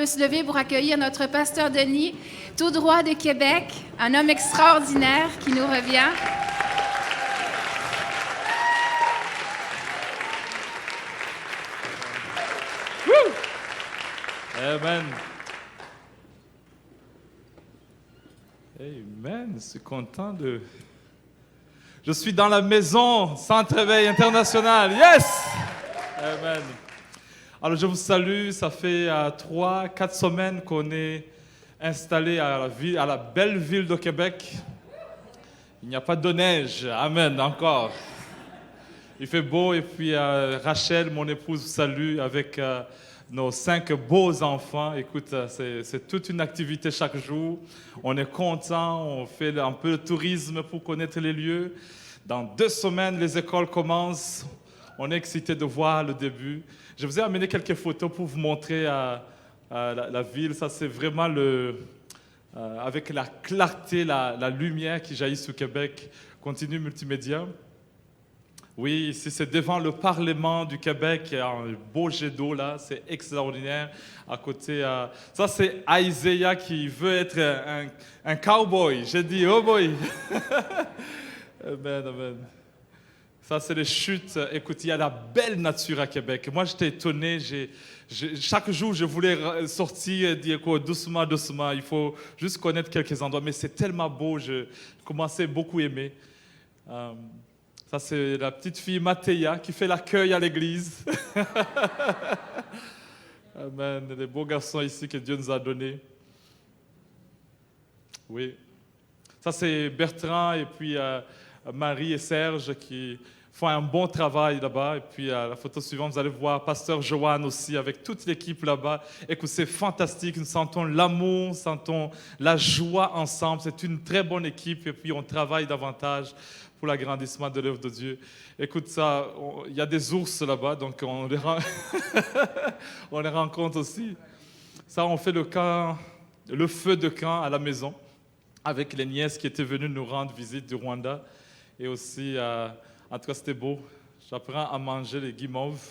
peut se lever pour accueillir notre pasteur Denis, tout droit de Québec, un homme extraordinaire qui nous revient. Amen. Amen. Je suis content de... Je suis dans la maison, Centre Éveil International. Yes! Amen. Alors, je vous salue. Ça fait 3-4 semaines qu'on est installé à la belle ville de Québec. Il n'y a pas de neige. Amen, encore. Il fait beau et puis Rachel, mon épouse, vous salue avec nos 5 beaux enfants. Écoute, c'est toute une activité chaque jour. On est content, on fait un peu de tourisme pour connaître les lieux. Dans 2 semaines, les écoles commencent. On est excité de voir le début. Je vous ai amené quelques photos pour vous montrer la ville. Ça, c'est vraiment avec la clarté, la lumière qui jaillit sur Québec. Continue multimédia. Oui, ici, c'est devant le Parlement du Québec. Il y a un beau jet d'eau là. C'est extraordinaire. À côté, ça, c'est Isaiah qui veut être un cowboy. J'ai dit, oh boy! Amen, amen. Ça, c'est les chutes. Écoute, il y a la belle nature à Québec. Moi, j'étais étonné. Chaque jour, je voulais sortir et dire quoi, doucement, doucement. Il faut juste connaître quelques endroits. Mais c'est tellement beau. Je commençais beaucoup à aimer. Ça, c'est la petite fille Mathéa qui fait l'accueil à l'église. Amen. Les beaux garçons ici que Dieu nous a donnés. Oui. Ça, c'est Bertrand et puis Marie et Serge qui font un bon travail là-bas. Et puis, la photo suivante, vous allez voir Pasteur Joanne aussi avec toute l'équipe là-bas. Écoute, c'est fantastique. Nous sentons l'amour, nous sentons la joie ensemble. C'est une très bonne équipe et puis on travaille davantage pour l'agrandissement de l'œuvre de Dieu. Écoute, ça, il y a des ours là-bas, donc on les rencontre aussi. Ça, on fait le feu de camp à la maison avec les nièces qui étaient venues nous rendre visite du Rwanda. Et aussi, en tout cas, c'était beau. J'apprends à manger les guimauves.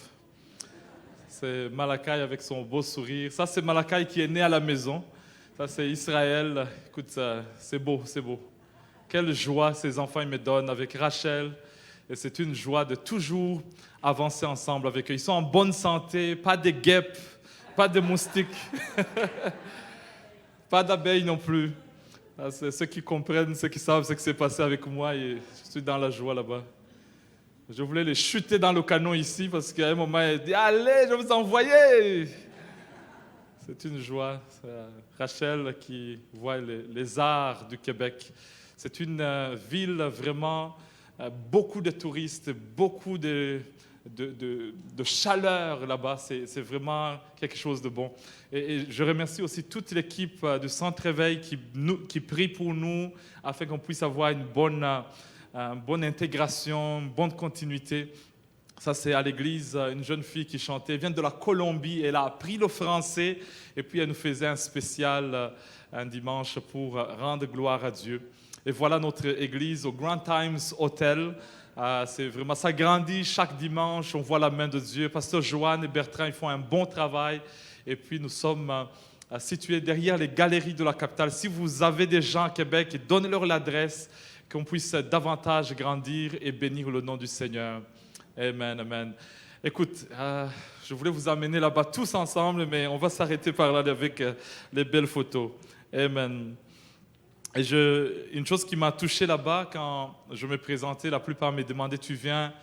C'est Malakai avec son beau sourire. Ça, c'est Malakai qui est né à la maison. Ça, c'est Israël. Écoute, c'est beau, c'est beau. Quelle joie ces enfants me donnent avec Rachel. Et c'est une joie de toujours avancer ensemble avec eux. Ils sont en bonne santé, pas de guêpes, pas de moustiques, pas d'abeilles non plus. C'est ceux qui comprennent, ceux qui savent ce qui s'est passé avec moi et je suis dans la joie là-bas. Je voulais les chuter dans le canon ici parce qu'à un moment, elle dit « Allez, je vais vous envoyer !» C'est une joie. C'est Rachel qui voit les arts du Québec. C'est une ville vraiment, beaucoup de touristes, beaucoup de chaleur là-bas. C'est vraiment quelque chose de bon. Et je remercie aussi toute l'équipe du Centre Éveil qui prie pour nous afin qu'on puisse avoir une bonne intégration, une bonne continuité. Ça, c'est à l'église, une jeune fille qui chantait. Elle vient de la Colombie. Elle a appris le français. Et puis, elle nous faisait un spécial un dimanche pour rendre gloire à Dieu. Et voilà notre église au Grand Times Hotel. C'est vraiment, ça grandit chaque dimanche. On voit la main de Dieu. Pasteur Joanne et Bertrand, ils font un bon travail. Et puis, nous sommes situés derrière les galeries de la capitale. Si vous avez des gens à Québec, donnez-leur l'adresse, qu'on puisse davantage grandir et bénir le nom du Seigneur. Amen, amen. Écoute, je voulais vous amener là-bas tous ensemble, mais on va s'arrêter par là avec les belles photos. Amen. Et une chose qui m'a touché là-bas, quand je me présentais, la plupart me demandaient « Tu viens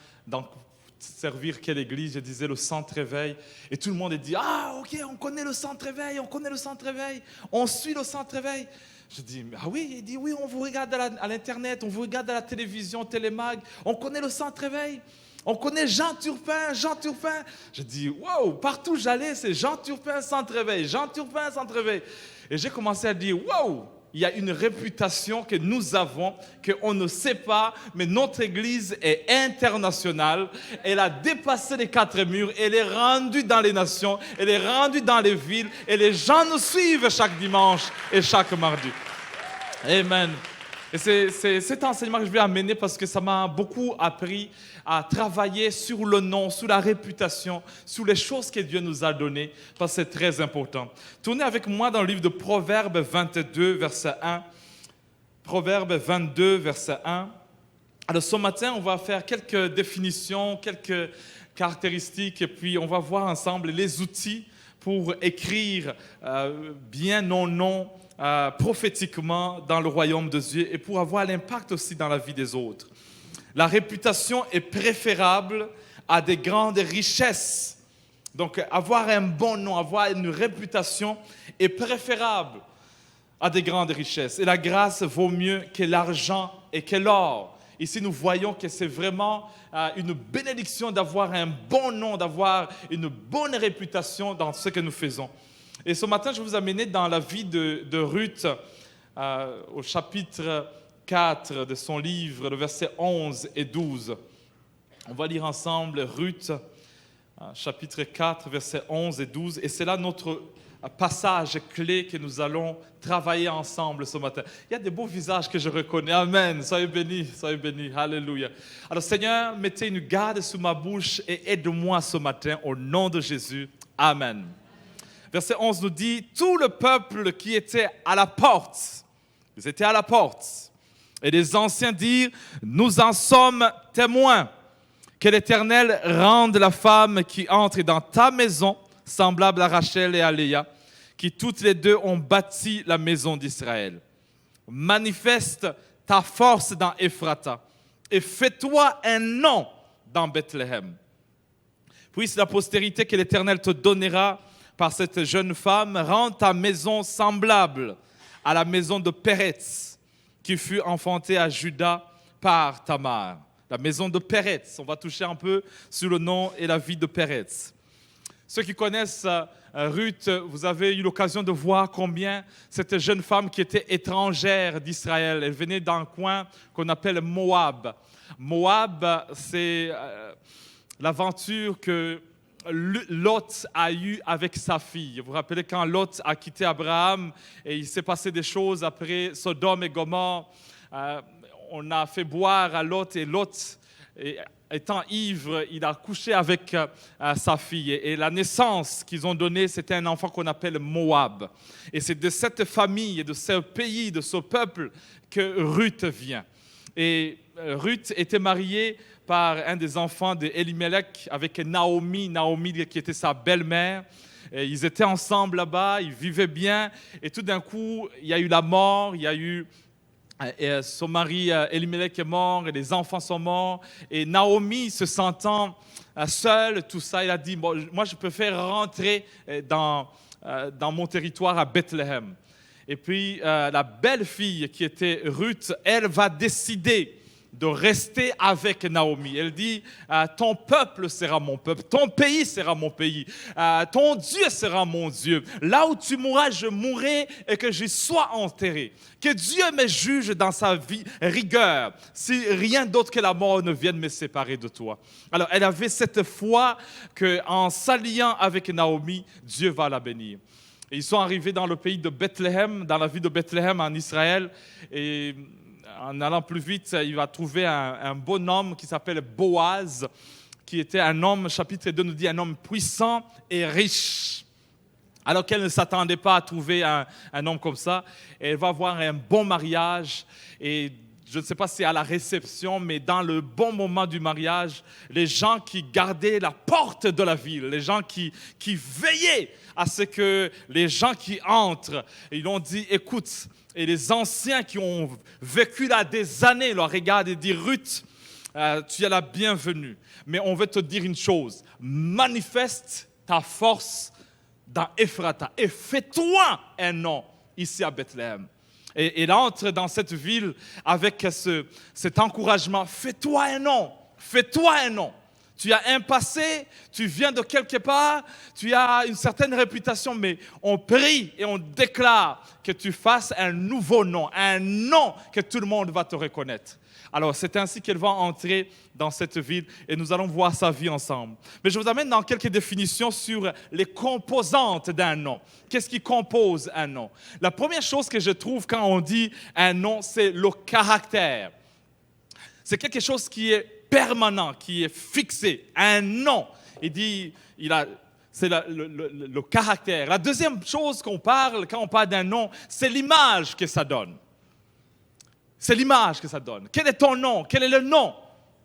servir quelle église ?» Je disais « Le Centre Éveil ». Et tout le monde a dit « Ah, ok, on connaît le Centre Éveil, on connaît le Centre Éveil, on suit le Centre Éveil ». Je dis « Ah oui ?» Il dit « Oui, on vous regarde à l'Internet, on vous regarde à la télévision, Télémag, on connaît le Centre Éveil. On connaît Jean Turpin, Jean Turpin. » Je dis « Wow, partout où j'allais, c'est Jean Turpin, Centre Éveil, Jean Turpin, Centre Éveil. » Et j'ai commencé à dire « Wow !» Il y a une réputation que nous avons, qu'on ne sait pas, mais notre Église est internationale. Elle a dépassé les 4 murs, elle est rendue dans les nations, elle est rendue dans les villes, et les gens nous suivent chaque dimanche et chaque mardi. Amen. Et c'est cet enseignement que je vais amener parce que ça m'a beaucoup appris à travailler sur le nom, sur la réputation, sur les choses que Dieu nous a données, parce que c'est très important. Tournez avec moi dans le livre de Proverbes 22, verset 1. Proverbes 22, verset 1. Alors ce matin, on va faire quelques définitions, quelques caractéristiques, et puis on va voir ensemble les outils pour écrire bien nos noms prophétiquement dans le royaume de Dieu et pour avoir l'impact aussi dans la vie des autres. La réputation est préférable à des grandes richesses. Donc avoir un bon nom, avoir une réputation est préférable à des grandes richesses. Et la grâce vaut mieux que l'argent et que l'or. Ici, nous voyons que c'est vraiment une bénédiction d'avoir un bon nom, d'avoir une bonne réputation dans ce que nous faisons. Et ce matin, je vais vous amener dans la vie de Ruth, au chapitre 4 de son livre, le verset 11 et 12. On va lire ensemble Ruth, chapitre 4, versets 11 et 12. Et c'est là notre passage clé que nous allons travailler ensemble ce matin. Il y a des beaux visages que je reconnais. Amen. Soyez bénis, soyez bénis. Alléluia. Alors Seigneur, mettez une garde sur ma bouche et aide-moi ce matin au nom de Jésus. Amen. Verset 11 nous dit, tout le peuple qui était à la porte, ils étaient à la porte, et les anciens dirent, nous en sommes témoins, que l'Éternel rende la femme qui entre dans ta maison semblable à Rachel et à Léa, qui toutes les deux ont bâti la maison d'Israël. Manifeste ta force dans Ephrata et fais-toi un nom dans Bethléem. Puisse la postérité que l'Éternel te donnera par cette jeune femme rende ta maison semblable à la maison de Péretz, qui fut enfantée à Juda par Tamar. La maison de Péretz, on va toucher un peu sur le nom et la vie de Péretz. Ceux qui connaissent Ruth, vous avez eu l'occasion de voir combien cette jeune femme qui était étrangère d'Israël, elle venait d'un coin qu'on appelle Moab. Moab, c'est l'aventure que Lot a eue avec sa fille. Vous vous rappelez quand Lot a quitté Abraham et il s'est passé des choses après Sodome et Gomorrhe. On a fait boire à Lot et Lot, étant ivre, il a couché avec sa fille. Et la naissance qu'ils ont donnée, c'était un enfant qu'on appelle Moab. Et c'est de cette famille, de ce pays, de ce peuple que Ruth vient. Et Ruth était mariée par un des enfants d'Elimelech avec Naomi qui était sa belle-mère. Et ils étaient ensemble là-bas, ils vivaient bien. Et tout d'un coup, il y a eu la mort, il y a eu... Et son mari Elimelech est mort et les enfants sont morts. Et Naomi, se sentant seule, tout ça, il a dit, bon, moi je préfère rentrer dans mon territoire à Bethléem. Et puis la belle-fille qui était Ruth, elle va décider de rester avec Naomi. Elle dit, ton peuple sera mon peuple, ton pays sera mon pays, ton Dieu sera mon Dieu. Là où tu mourras, je mourrai et que j'y sois enterré. Que Dieu me juge dans sa vie rigueur, si rien d'autre que la mort ne vienne me séparer de toi. Alors, elle avait cette foi qu'en s'alliant avec Naomi, Dieu va la bénir. Et ils sont arrivés dans le pays de Bethléem, dans la ville de Bethléem en Israël, et en allant plus vite, il va trouver un bon homme qui s'appelle Boaz, qui était un homme, chapitre 2 nous dit, un homme puissant et riche. Alors qu'elle ne s'attendait pas à trouver un homme comme ça, elle va avoir un bon mariage. Et je ne sais pas si à la réception, mais dans le bon moment du mariage, les gens qui gardaient la porte de la ville, les gens qui veillaient à ce que les gens qui entrent, ils ont dit, écoute, et les anciens qui ont vécu là des années leur regardent et disent, Ruth, tu es la bienvenue. Mais on veut te dire une chose, manifeste ta force dans Ephrata et fais-toi un nom ici à Bethléem. Et elle entre dans cette ville avec cet encouragement, fais-toi un nom, fais-toi un nom. Tu as un passé, tu viens de quelque part, tu as une certaine réputation, mais on prie et on déclare que tu fasses un nouveau nom, un nom que tout le monde va te reconnaître. Alors, c'est ainsi qu'elle va entrer dans cette ville et nous allons voir sa vie ensemble. Mais je vous amène dans quelques définitions sur les composantes d'un nom. Qu'est-ce qui compose un nom? La première chose que je trouve quand on dit un nom, c'est le caractère. C'est quelque chose qui est permanent, qui est fixé, un nom. Il dit, c'est le caractère. La deuxième chose qu'on parle, quand on parle d'un nom, c'est l'image que ça donne. C'est l'image que ça donne. Quel est ton nom? Quel est le nom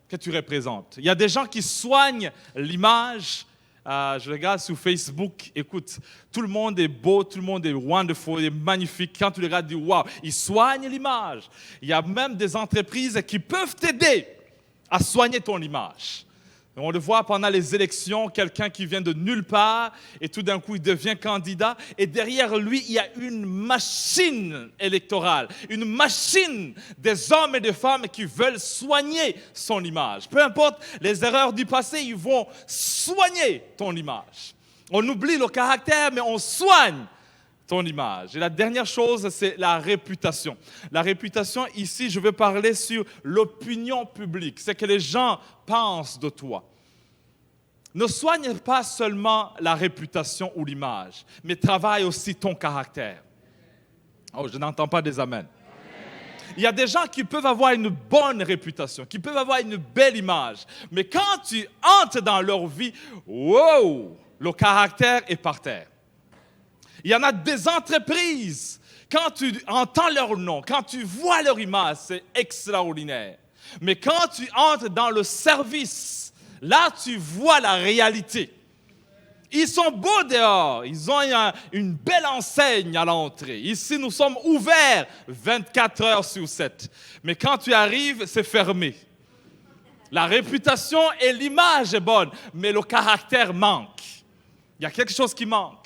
que tu représentes? Il y a des gens qui soignent l'image. Je regarde sur Facebook, écoute, tout le monde est beau, tout le monde est wonderful, est magnifique. Quand tu le regardes, tu dis, wow, ils soignent l'image. Il y a même des entreprises qui peuvent t'aider à soigner ton image. On le voit pendant les élections, quelqu'un qui vient de nulle part et tout d'un coup il devient candidat et derrière lui il y a une machine électorale, une machine des hommes et des femmes qui veulent soigner son image. Peu importe les erreurs du passé, ils vont soigner ton image. On oublie le caractère mais on soigne ton image. Et la dernière chose, c'est la réputation. La réputation, ici, je veux parler sur l'opinion publique. C'est que les gens pensent de toi. Ne soigne pas seulement la réputation ou l'image, mais travaille aussi ton caractère. Oh, je n'entends pas des amens. Il y a des gens qui peuvent avoir une bonne réputation, qui peuvent avoir une belle image, mais quand tu entres dans leur vie, wow, le caractère est par terre. Il y en a des entreprises, quand tu entends leur nom, quand tu vois leur image, c'est extraordinaire. Mais quand tu entres dans le service, là tu vois la réalité. Ils sont beaux dehors, ils ont une belle enseigne à l'entrée. Ici, nous sommes ouverts 24 heures sur 7. Mais quand tu arrives, c'est fermé. La réputation et l'image est bonne, mais le caractère manque. Il y a quelque chose qui manque.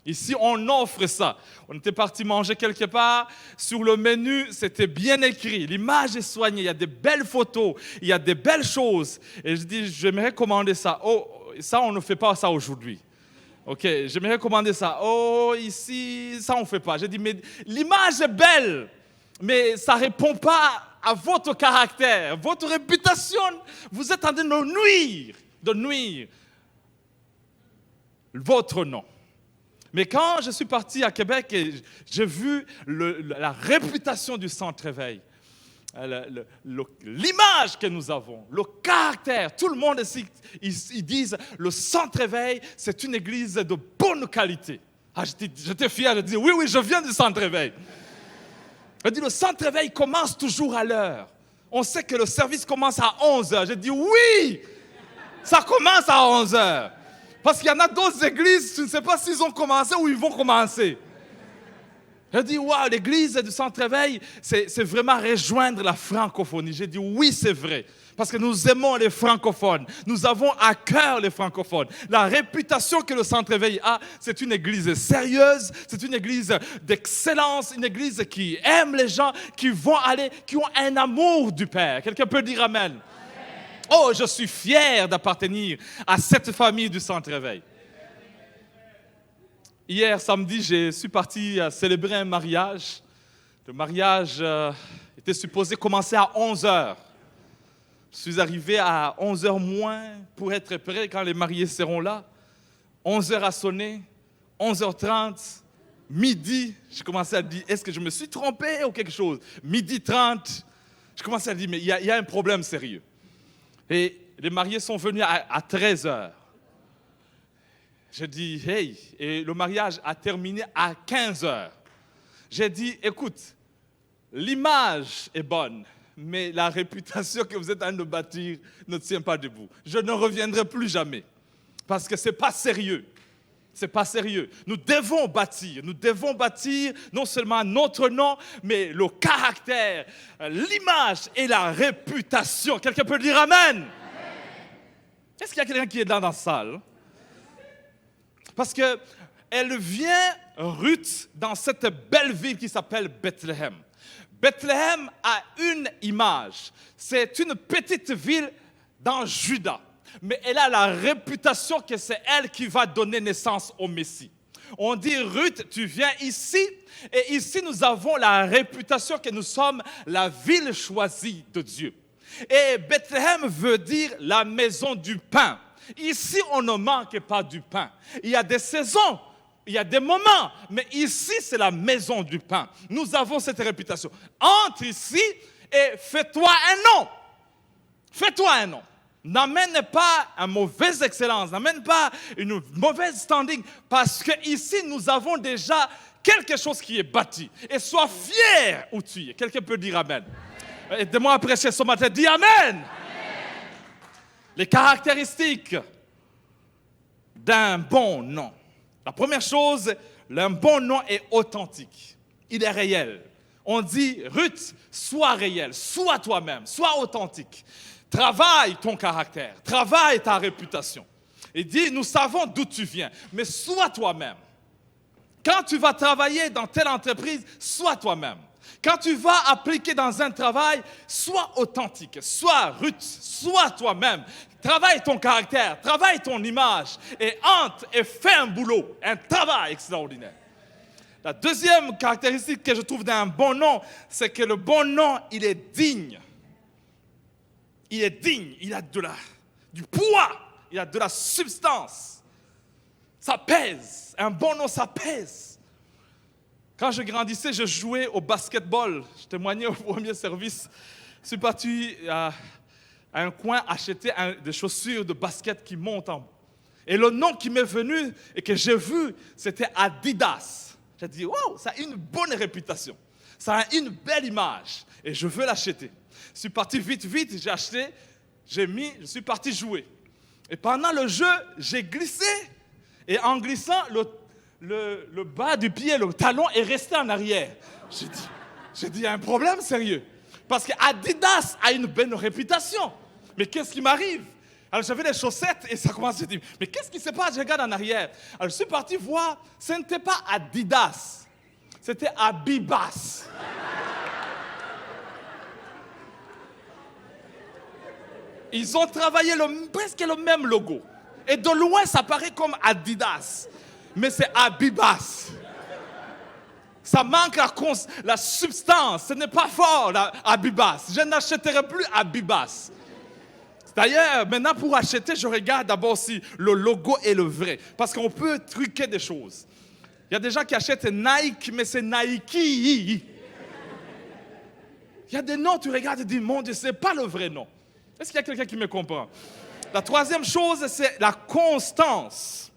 Ici, on offre ça. On était parti manger quelque part. Sur le menu, c'était bien écrit. L'image est soignée. Il y a des belles photos. Il y a des belles choses. Et je dis, j'aimerais commander ça. Oh, ça, on ne fait pas ça aujourd'hui. OK, j'aimerais commander ça. Oh, ici, ça, on ne fait pas. J'ai dit, mais l'image est belle. Mais ça ne répond pas à votre caractère, votre réputation. Vous êtes en train de nuire votre nom. Mais quand je suis parti à Québec et j'ai vu la réputation du Centre Éveil, l'image que nous avons, le caractère, tout le monde ici, ils disent le Centre Éveil, c'est une église de bonne qualité. J'étais fier de dire, oui, je viens du Centre Éveil. Je dis, le Centre Éveil commence toujours à l'heure. On sait que le service commence à 11h. J'ai dit, oui, ça commence à 11h. Parce qu'il y en a d'autres églises, je ne sais pas s'ils ont commencé ou ils vont commencer. Je dis, waouh, l'église du Centre Éveil, c'est vraiment rejoindre la francophonie. J'ai dit, oui, c'est vrai. Parce que nous aimons les francophones. Nous avons à cœur les francophones. La réputation que le Centre Éveil a, c'est une église sérieuse, c'est une église d'excellence, une église qui aime les gens, qui ont un amour du Père. Quelqu'un peut dire amen. Oh, je suis fier d'appartenir à cette famille du Centre Éveil. Hier, samedi, je suis parti célébrer un mariage. Le mariage était supposé commencer à 11h. Je suis arrivé à 11h moins pour être prêt quand les mariés seront là. 11h a sonné, 11h30, midi. Je commençais à dire, est-ce que je me suis trompé ou quelque chose? 12h30, je commençais à dire, mais il y a un problème sérieux. Et les mariés sont venus à 13h. J'ai dit, hey, et le mariage a terminé à 15h. J'ai dit, écoute, l'image est bonne, mais la réputation que vous êtes en train de bâtir ne tient pas debout. Je ne reviendrai plus jamais, parce que ce n'est pas sérieux. C'est pas sérieux. Nous devons bâtir non seulement notre nom, mais le caractère, l'image et la réputation. Quelqu'un peut dire amen? Est-ce qu'il y a quelqu'un qui est dans la salle? Parce qu'elle vient, Ruth, dans cette belle ville qui s'appelle Bethléem. Bethléem a une image. C'est une petite ville dans Juda. mais elle a la réputation que c'est elle qui va donner naissance au Messie. On dit, Ruth, tu viens ici, et ici nous avons la réputation que nous sommes la ville choisie de Dieu. Et Bethléem veut dire la maison du pain. Ici, on ne manque pas du pain. Il y a des saisons, il y a des moments, mais ici, c'est la maison du pain. Nous avons cette réputation. Entre ici et fais-toi un nom. Fais-toi un nom. N'amène pas une mauvaise excellence, n'amène pas une mauvaise standing, parce qu'ici, nous avons déjà quelque chose qui est bâti. Et sois fier où tu es. Quelqu'un peut dire Amen. Aidez-moi à prêcher ce matin. Dis Amen. Amen. Les caractéristiques d'un bon nom. La première chose, un bon nom est authentique. Il est réel. On dit, Ruth, sois réel, sois toi-même, sois authentique. Travaille ton caractère, travaille ta réputation. Il dit, nous savons d'où tu viens, mais sois toi-même. Quand tu vas travailler dans telle entreprise, sois toi-même. Quand tu vas appliquer dans un travail, sois authentique, sois Ruth, sois toi-même. Travaille ton caractère, travaille ton image et entre et fais un boulot, un travail extraordinaire. La deuxième caractéristique que je trouve d'un bon nom, c'est que le bon nom, il est digne. Il est digne, il a du poids, il a de la substance. Ça pèse, un bon nom, ça pèse. Quand je grandissais, je jouais au basketball. Je témoignais au premier service. Je suis parti à un coin acheter des chaussures de basket qui montent en haut. Et le nom qui m'est venu et que j'ai vu, c'était Adidas. J'ai dit, wow, ça a une bonne réputation. Ça a une belle image. Et je veux l'acheter. Je suis parti vite, j'ai acheté, je suis parti jouer. Et pendant le jeu, j'ai glissé. Et en glissant, le bas du pied, le talon est resté en arrière. J'ai dit, il y a un problème sérieux. Parce que Adidas a une bonne réputation. Mais qu'est-ce qui m'arrive? Alors j'avais les chaussettes et ça commence à dire, mais qu'est-ce qui se passe? Je regarde en arrière. Alors je suis parti voir, ce n'était pas Adidas, c'était Abibas. Ils ont travaillé presque le même logo. Et de loin, ça paraît comme Adidas. Mais c'est Abibas. Ça manque la substance. Ce n'est pas fort, Abibas. Je n'achèterai plus Abibas. D'ailleurs, maintenant, pour acheter, je regarde d'abord si le logo est le vrai. Parce qu'on peut truquer des choses. Il y a des gens qui achètent Nike, mais c'est Nike. Il y a des noms, tu regardes et dis, mon Dieu, ce n'est pas le vrai nom. Est-ce qu'il y a quelqu'un qui me comprend? La troisième chose, c'est la constance.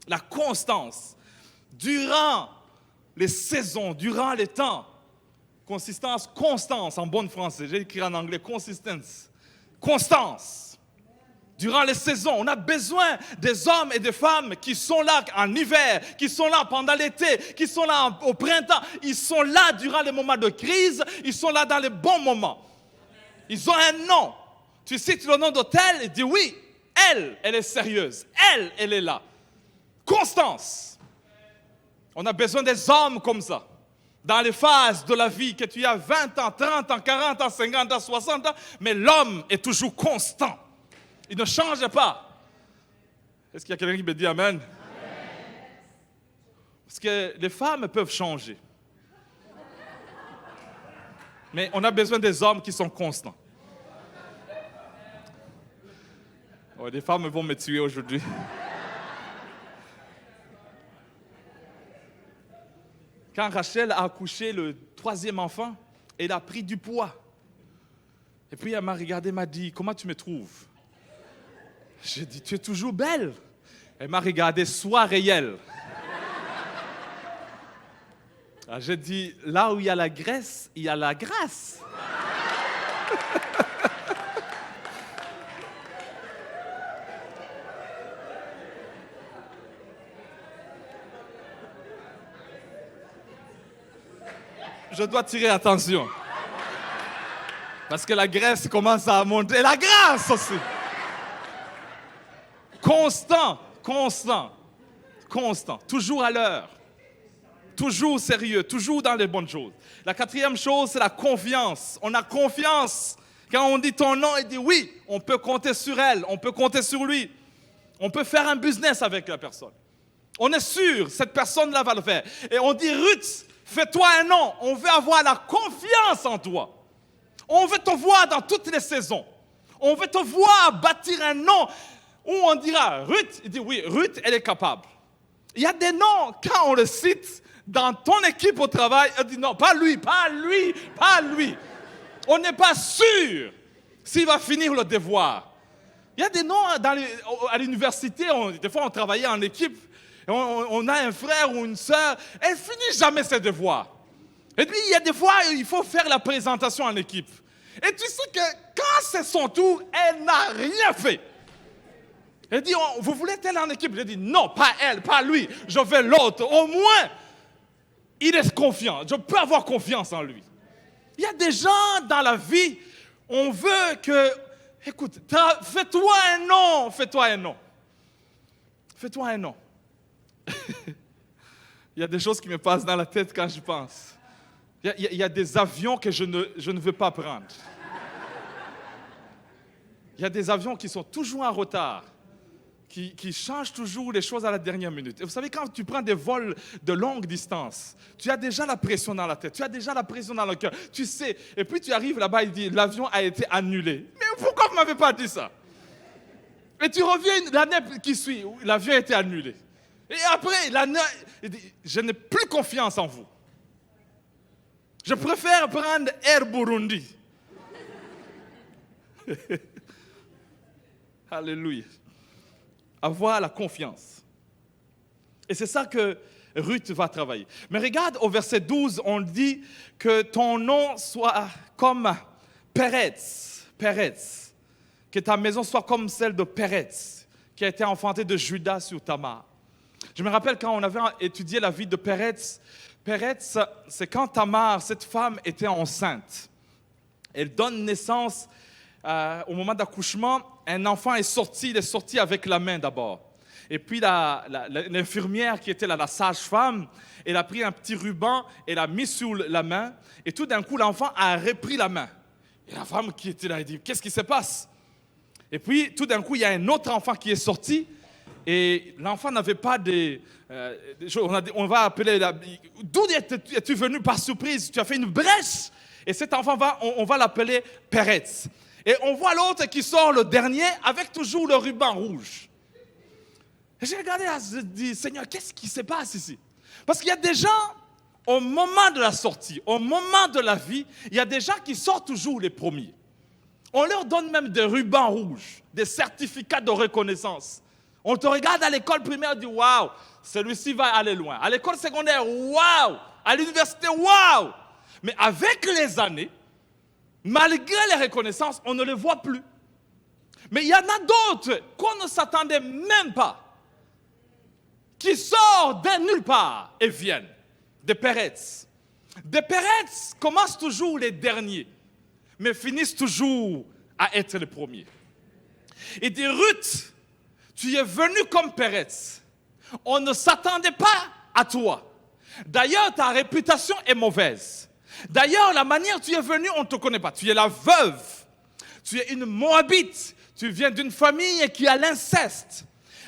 La constance. Durant les saisons, durant les temps. Consistance, constance en bon français. J'ai écrit en anglais, consistance. Constance. Durant les saisons, on a besoin des hommes et des femmes qui sont là en hiver, qui sont là pendant l'été, qui sont là au printemps. Ils sont là durant les moments de crise, ils sont là dans les bons moments. Ils ont un nom. Tu cites le nom d'hôtel et dis oui, elle est sérieuse. Elle est là. Constance. On a besoin des hommes comme ça. Dans les phases de la vie, que tu as 20 ans, 30 ans, 40 ans, 50 ans, 60 ans, mais l'homme est toujours constant. Il ne change pas. Est-ce qu'il y a quelqu'un qui me dit Amen? Parce que les femmes peuvent changer. Mais on a besoin des hommes qui sont constants. Oh, les femmes vont me tuer aujourd'hui. Quand Rachel a accouché le troisième enfant, elle a pris du poids. Et puis elle m'a regardé, m'a dit, comment tu me trouves? J'ai dit, tu es toujours belle. Elle m'a regardé, sois réelle. Alors j'ai dit, là où il y a la graisse, il y a la grâce. Je dois tirer attention. Parce que la graisse commence à monter. Et la grâce aussi. Constant. Toujours à l'heure. Toujours sérieux. Toujours dans les bonnes choses. La quatrième chose, c'est la confiance. On a confiance Quand on dit ton nom, il dit oui, on peut compter sur elle, on peut compter sur lui. On peut faire un business avec la personne. On est sûr, cette personne-là va le faire. Et on dit, Ruth, fais-toi un nom. On veut avoir la confiance en toi. On veut te voir dans toutes les saisons. On veut te voir bâtir un nom où on dira, Ruth, il dit oui, Ruth, elle est capable. Il y a des noms, quand on le cite dans ton équipe au travail, on dit non, pas lui, pas lui, pas lui. On n'est pas sûr s'il va finir le devoir. Il y a des noms à l'université, des fois on travaillait en équipe, et on a un frère ou une sœur, elle finit jamais ses devoirs. Et puis il y a des fois, il faut faire la présentation en équipe. Et tu sais que quand c'est son tour, elle n'a rien fait. Elle dit, vous voulez elle en équipe? Je dis, non, pas elle, pas lui, je veux l'autre. Au moins, il est confiant, je peux avoir confiance en lui. Il y a des gens dans la vie, on veut que, écoute, fais-toi un nom, fais-toi un nom. Fais-toi un nom. Il y a des choses qui me passent dans la tête quand je pense. Il y a des avions que je ne veux pas prendre. Il y a des avions qui sont toujours en retard, qui changent toujours les choses à la dernière minute. Et vous savez, quand tu prends des vols de longue distance, tu as déjà la pression dans la tête, tu as déjà la pression dans le cœur, tu sais. Et puis tu arrives là-bas, il dit, l'avion a été annulé. Mais pourquoi vous ne m'avez pas dit ça? Et tu reviens l'année qui suit, l'avion a été annulé. Et après, l'année, il dit, je n'ai plus confiance en vous. Je préfère prendre Air Burundi. Alléluia. Avoir la confiance. Et c'est ça que Ruth va travailler. Mais regarde au verset 12, on dit que ton nom soit comme Péretz. Péretz. Que ta maison soit comme celle de Péretz, qui a été enfantée de Judas sur Tamar. Je me rappelle quand on avait étudié la vie de Péretz. Péretz, c'est quand Tamar, cette femme, était enceinte. Elle donne naissance au moment d'accouchement. Un enfant est sorti, il est sorti avec la main d'abord. Et puis l'infirmière qui était là, la sage-femme, elle a pris un petit ruban, elle l'a mis sur la main, et tout d'un coup, l'enfant a repris la main. Et la femme qui était là, elle dit, qu'est-ce qui se passe? Et puis, tout d'un coup, il y a un autre enfant qui est sorti, et l'enfant n'avait pas on va appeler, d'où es-tu venu par surprise? Tu as fait une brèche, et cet enfant, on va l'appeler Péretz. Et on voit l'autre qui sort le dernier avec toujours le ruban rouge. Et j'ai regardé, je dis, Seigneur, qu'est-ce qui se passe ici? Parce qu'il y a des gens, au moment de la sortie, au moment de la vie, il y a des gens qui sortent toujours les premiers. On leur donne même des rubans rouges, des certificats de reconnaissance. On te regarde à l'école primaire et dit, waouh, celui-ci va aller loin. À l'école secondaire, waouh. À l'université, waouh. Mais avec les années, malgré les reconnaissances, on ne les voit plus. Mais il y en a d'autres qu'on ne s'attendait même pas, qui sortent de nulle part et viennent. Des Péretz. Des Péretz commencent toujours les derniers, mais finissent toujours à être les premiers. Et dit, Ruth, tu es venue comme Péretz. On ne s'attendait pas à toi. D'ailleurs, ta réputation est mauvaise. D'ailleurs, la manière dont tu es venu, on ne te connaît pas. Tu es la veuve. Tu es une Moabite. Tu viens d'une famille qui a l'inceste.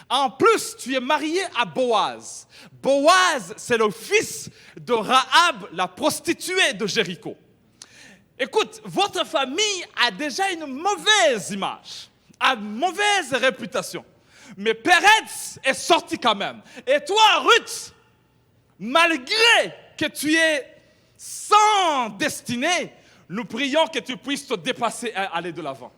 En plus, tu es marié à Boaz. Boaz, c'est le fils de Rahab, la prostituée de Jéricho. Écoute, votre famille a déjà une mauvaise image, a une mauvaise réputation. Mais Péretz est sorti quand même. Et toi, Ruth, malgré que tu es sans destinée, nous prions que tu puisses te dépasser et aller de l'avant.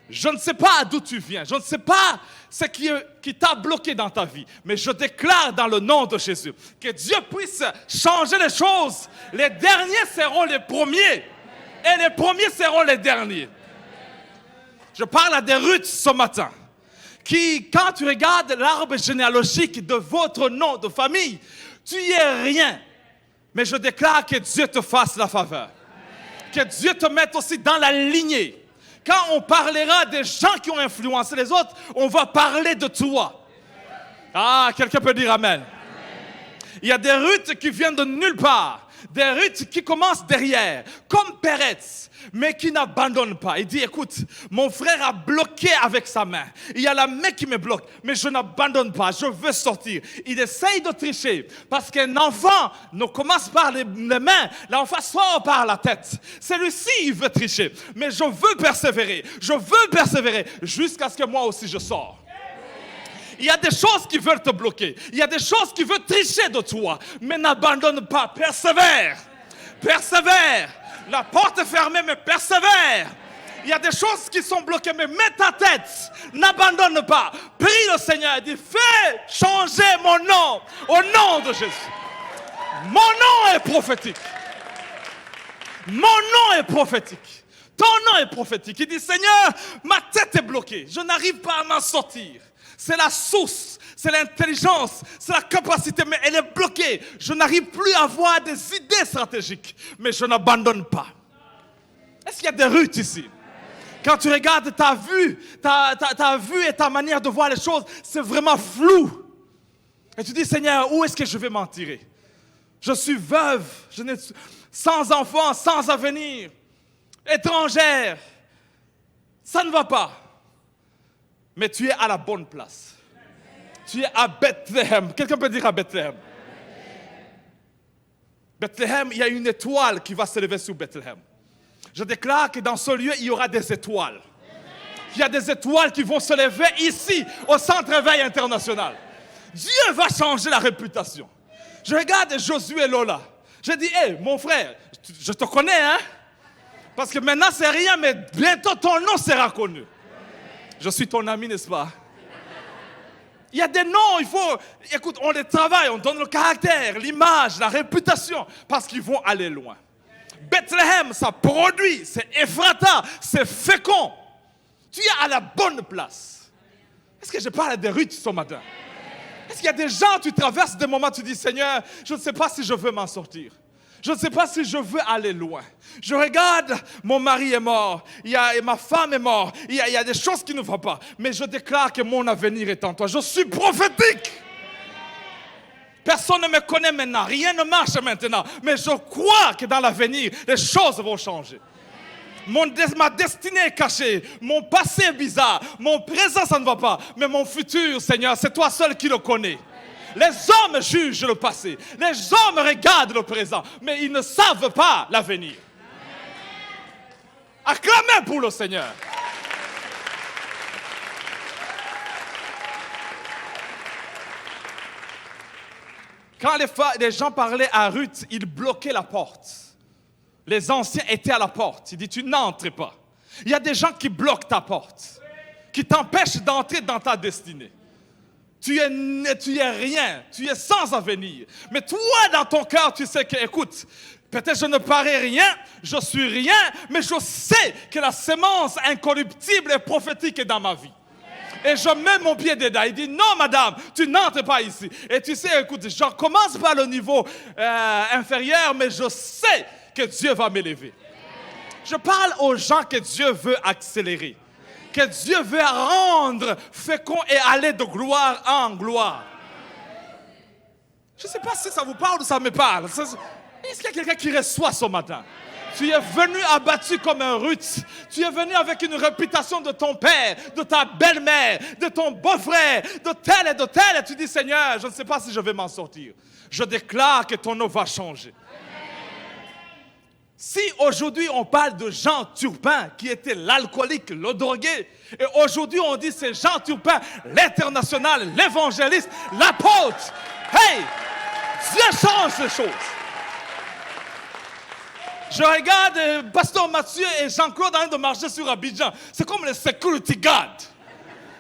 Je ne sais pas d'où tu viens, je ne sais pas ce qui t'a bloqué dans ta vie, mais je déclare dans le nom de Jésus que Dieu puisse changer les choses. Les derniers seront les premiers et les premiers seront les derniers. Je parle à des Ruth ce matin qui, quand tu regardes l'arbre généalogique de votre nom de famille, tu y es rien. Mais je déclare que Dieu te fasse la faveur. Que Dieu te mette aussi dans la lignée. Quand on parlera des gens qui ont influencé les autres, on va parler de toi. Ah, quelqu'un peut dire amen. Il y a des Ruth qui viennent de nulle part, des Ruth qui commencent derrière, comme Péretz, mais qui n'abandonnent pas. Il dit, écoute, mon frère a bloqué avec sa main. Il y a la main qui me bloque, mais je n'abandonne pas, je veux sortir. Il essaye de tricher, parce qu'un enfant ne commence par les mains, l'enfant sort par la tête. Celui-ci, il veut tricher, mais je veux persévérer, jusqu'à ce que moi aussi je sors. Il y a des choses qui veulent te bloquer. Il y a des choses qui veulent tricher de toi. Mais n'abandonne pas. Persévère. Persévère. La porte est fermée, mais persévère. Il y a des choses qui sont bloquées, mais mets ta tête. N'abandonne pas. Prie le Seigneur et dis, fais changer mon nom au nom de Jésus. Mon nom est prophétique. Mon nom est prophétique. Ton nom est prophétique. Il dit, Seigneur, ma tête est bloquée. Je n'arrive pas à m'en sortir. C'est la source, c'est l'intelligence, c'est la capacité, mais elle est bloquée. Je n'arrive plus à avoir des idées stratégiques, mais je n'abandonne pas. Est-ce qu'il y a des Ruth ici? Quand tu regardes ta vue et ta manière de voir les choses, c'est vraiment flou. Et tu dis, Seigneur, où est-ce que je vais m'en tirer? Je suis veuve, sans enfant, sans avenir, étrangère. Ça ne va pas. Mais tu es à la bonne place. Tu es à Bethléem. Quelqu'un peut dire à Bethléem? Bethléem, il y a une étoile qui va se lever sur Bethléem. Je déclare que dans ce lieu, il y aura des étoiles. Il y a des étoiles qui vont se lever ici, au Centre Éveil International. Dieu va changer la réputation. Je regarde Josué et Lola. Je dis, hé, mon frère, je te connais, hein? Parce que maintenant, c'est rien, mais bientôt ton nom sera connu. Je suis ton ami, n'est-ce pas? Il y a des noms, écoute, on les travaille, on donne le caractère, l'image, la réputation, parce qu'ils vont aller loin. Bethléem, ça produit, c'est Ephrata, c'est fécond. Tu es à la bonne place. Est-ce que je parle des Ruth ce matin? Est-ce qu'il y a des gens, tu traverses des moments, tu dis, Seigneur, je ne sais pas si je veux m'en sortir. Je ne sais pas si je veux aller loin. Je regarde, mon mari est mort, ma femme est morte, il y a des choses qui ne vont pas. Mais je déclare que mon avenir est en toi. Je suis prophétique. Personne ne me connaît maintenant, rien ne marche maintenant. Mais je crois que dans l'avenir, les choses vont changer. Ma destinée est cachée, mon passé est bizarre, mon présent ça ne va pas. Mais mon futur, Seigneur, c'est toi seul qui le connais. Les hommes jugent le passé, les hommes regardent le présent, mais ils ne savent pas l'avenir. Acclamez pour le Seigneur. Quand les gens parlaient à Ruth, ils bloquaient la porte. Les anciens étaient à la porte. Il dit, tu n'entres pas. Il y a des gens qui bloquent ta porte, qui t'empêchent d'entrer dans ta destinée. Tu es rien, tu es sans avenir. Mais toi, dans ton cœur, tu sais que, écoute, peut-être je ne parais rien, je suis rien, mais je sais que la semence incorruptible et prophétique est dans ma vie. Et je mets mon pied dedans. Il dit, non, madame, tu n'entres pas ici. Et tu sais, écoute, je commence par le niveau inférieur, mais je sais que Dieu va m'élever. Je parle aux gens que Dieu veut accélérer, que Dieu veut rendre fécond et aller de gloire en gloire. Je ne sais pas si ça vous parle ou ça me parle. Est-ce qu'il y a quelqu'un qui reçoit ce matin? Tu es venu abattu comme un Ruth. Tu es venu avec une réputation de ton père, de ta belle-mère, de ton beau-frère, de tel et de tel. Et tu dis, Seigneur, je ne sais pas si je vais m'en sortir. Je déclare que ton nom va changer. Si aujourd'hui on parle de Jean Turpin, qui était l'alcoolique, le drogué, et aujourd'hui on dit c'est Jean Turpin, l'international, l'évangéliste, l'apôtre. Hey, Dieu change les choses. Je regarde Pasteur Mathieu et Jean-Claude en train de marcher sur Abidjan. C'est comme les security guards.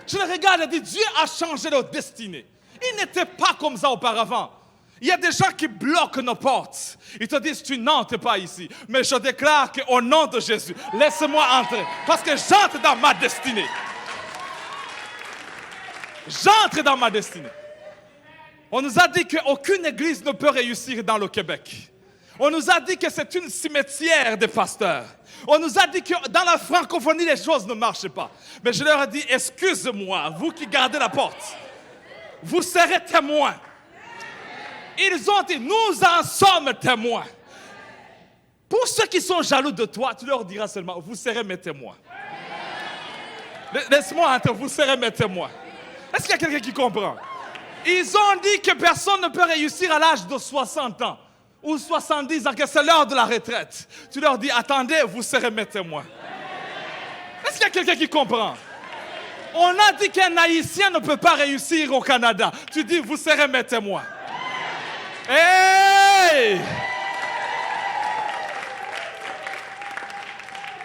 Je les regarde et dis, Dieu a changé leur destinée. Ils n'étaient pas comme ça auparavant. Il y a des gens qui bloquent nos portes. Ils te disent, tu n'entres pas ici. Mais je déclare qu'au nom de Jésus, laisse-moi entrer. Parce que j'entre dans ma destinée. J'entre dans ma destinée. On nous a dit qu'aucune église ne peut réussir dans le Québec. On nous a dit que c'est une cimetière de pasteurs. On nous a dit que dans la francophonie, les choses ne marchent pas. Mais je leur ai dit, excusez-moi, vous qui gardez la porte, vous serez témoins. Ils ont dit, nous en sommes témoins. Pour ceux qui sont jaloux de toi, tu leur diras seulement, vous serez mes témoins. Laisse-moi entendre, vous serez mes témoins. Est-ce qu'il y a quelqu'un qui comprend? Ils ont dit que personne ne peut réussir à l'âge de 60 ans ou 70 ans, que c'est l'heure de la retraite. Tu leur dis, attendez, vous serez mes témoins. Est-ce qu'il y a quelqu'un qui comprend? On a dit qu'un Haïtien ne peut pas réussir au Canada. Tu dis, vous serez mes témoins. Hey!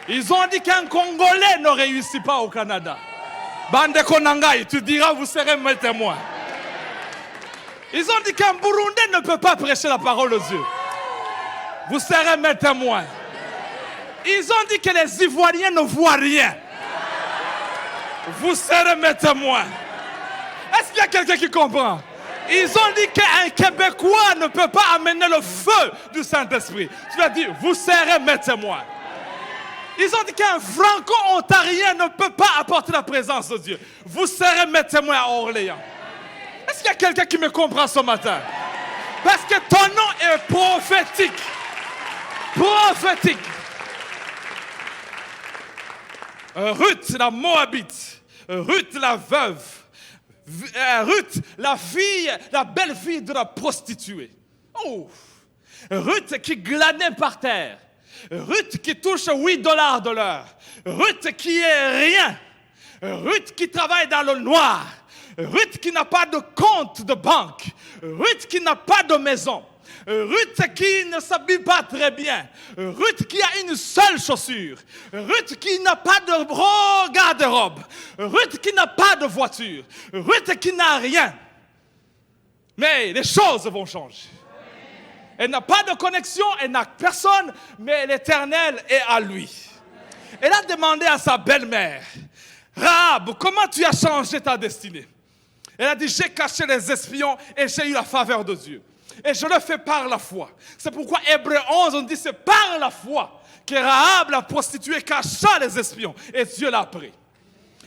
Ils ont dit qu'un Congolais ne réussit pas au Canada. Bande Konangai, tu diras, vous serez mes témoins. Ils ont dit qu'un Burundais ne peut pas prêcher la parole aux yeux. Vous serez mes témoins. Ils ont dit que les Ivoiriens ne voient rien. Vous serez mes témoins. Est-ce qu'il y a quelqu'un qui comprend? Ils ont dit qu'un Québécois ne peut pas amener le feu du Saint-Esprit. Tu leur dis, vous serez mes témoins. Ils ont dit qu'un Franco-Ontarien ne peut pas apporter la présence de Dieu. Vous serez mes témoins à Orléans. Est-ce qu'il y a quelqu'un qui me comprend ce matin? Parce que ton nom est prophétique. Prophétique. Ruth, la Moabite. Ruth, la veuve. Ruth, la fille, la belle-fille de la prostituée. Oh. Ruth qui glanait par terre. Ruth qui touche $8 de l'heure. Ruth qui est rien. Ruth qui travaille dans le noir. Ruth qui n'a pas de compte de banque. Ruth qui n'a pas de maison. Ruth qui ne s'habille pas très bien. Ruth qui a une seule chaussure. Ruth qui n'a pas de garde-robe. Ruth qui n'a pas de voiture. Ruth qui n'a rien. Mais les choses vont changer. Elle n'a pas de connexion, elle n'a personne, mais l'Éternel est à lui. Elle a demandé à sa belle-mère, Rahab, comment tu as changé ta destinée? Elle a dit, j'ai caché les espions et j'ai eu la faveur de Dieu. Et je le fais par la foi. C'est pourquoi Hébreux 11, on dit, c'est par la foi que Rahab, la prostituée, cacha les espions. Et Dieu l'a pris.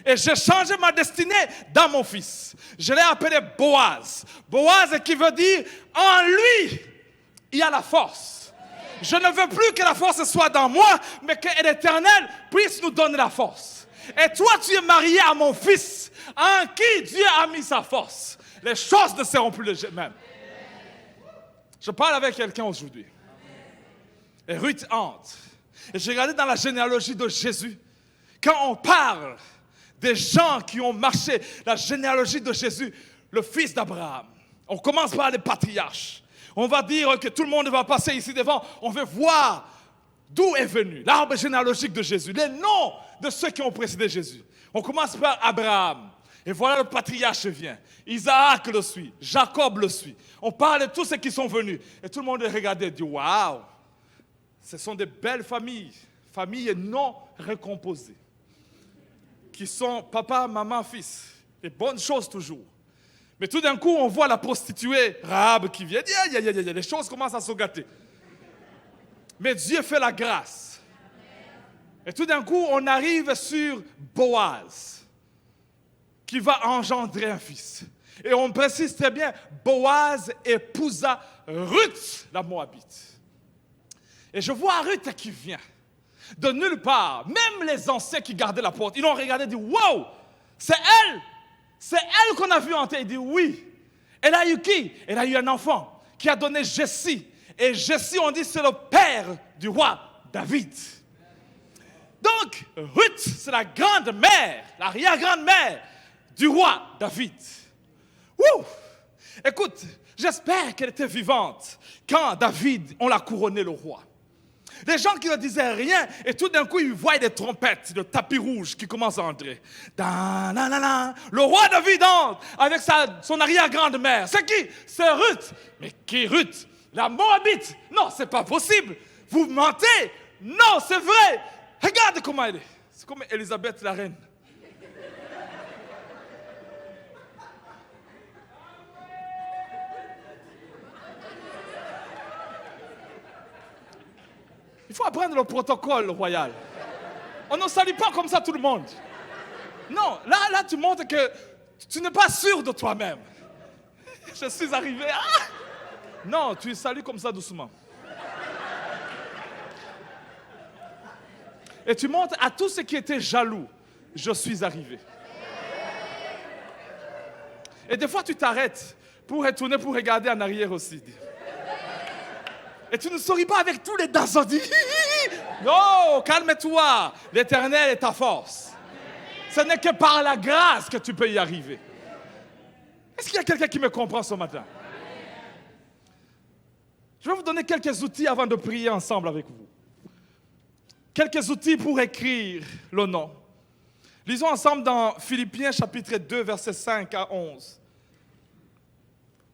Et j'ai changé ma destinée dans mon fils. Je l'ai appelé Boaz. Boaz qui veut dire, en lui, il y a la force. Je ne veux plus que la force soit dans moi, mais que l'Éternel puisse nous donner la force. Et toi, tu es marié à mon fils, en qui Dieu a mis sa force. Les choses ne seront plus les mêmes. Je parle avec quelqu'un aujourd'hui. Et Ruth entre. Et j'ai regardé dans la généalogie de Jésus. Quand on parle des gens qui ont marché, la généalogie de Jésus, le fils d'Abraham. On commence par les patriarches. On va dire que tout le monde va passer ici devant. On veut voir d'où est venu l'arbre généalogique de Jésus. Les noms de ceux qui ont précédé Jésus. On commence par Abraham. Et voilà le patriarche vient. Isaac le suit. Jacob le suit. On parle de tous ceux qui sont venus. Et tout le monde regardait et dit, waouh, ce sont des belles familles. Familles non recomposées. Qui sont papa, maman, fils. Des bonnes choses toujours. Mais tout d'un coup, on voit la prostituée Rahab qui vient. Les choses commencent à se gâter. Mais Dieu fait la grâce. Et tout d'un coup, on arrive sur Boaz, qui va engendrer un fils. Et on précise très bien, Boaz épousa Ruth, la Moabite. Et je vois Ruth qui vient de nulle part. Même les anciens qui gardaient la porte, ils l'ont regardé et dit, wow, c'est elle. C'est elle qu'on a vue entrer. Il dit oui. Elle a eu qui? Elle a eu un enfant qui a donné Jessie. Et Jessie, on dit, c'est le père du roi David. Donc, Ruth, c'est la grande-mère, l'arrière-grande-mère du roi David. Wouh! Écoute, j'espère qu'elle était vivante quand David, on l'a couronné le roi. Les gens qui ne disaient rien, et tout d'un coup, ils voient des trompettes, des tapis rouges qui commencent à entrer. Le roi David entre avec son arrière-grande-mère. C'est qui? C'est Ruth. Mais qui Ruth? La Moabite. Non, c'est pas possible. Vous mentez. Non, c'est vrai. Regarde comment elle est. C'est comme Élisabeth la reine. Il faut apprendre le protocole royal. On ne salue pas comme ça tout le monde. Non, là tu montres que tu n'es pas sûr de toi-même. Je suis arrivé. Ah! Non, tu salues comme ça doucement. Et tu montres à tous ceux qui étaient jaloux, je suis arrivé. Et des fois, tu t'arrêtes pour retourner, pour regarder en arrière aussi. Et tu ne souris pas avec tous les danseurs. Non, calme-toi. L'Éternel est ta force. Ce n'est que par la grâce que tu peux y arriver. Est-ce qu'il y a quelqu'un qui me comprend ce matin? Je vais vous donner quelques outils avant de prier ensemble avec vous. Quelques outils pour écrire le nom. Lisons ensemble dans Philippiens chapitre 2, versets 5 à 11.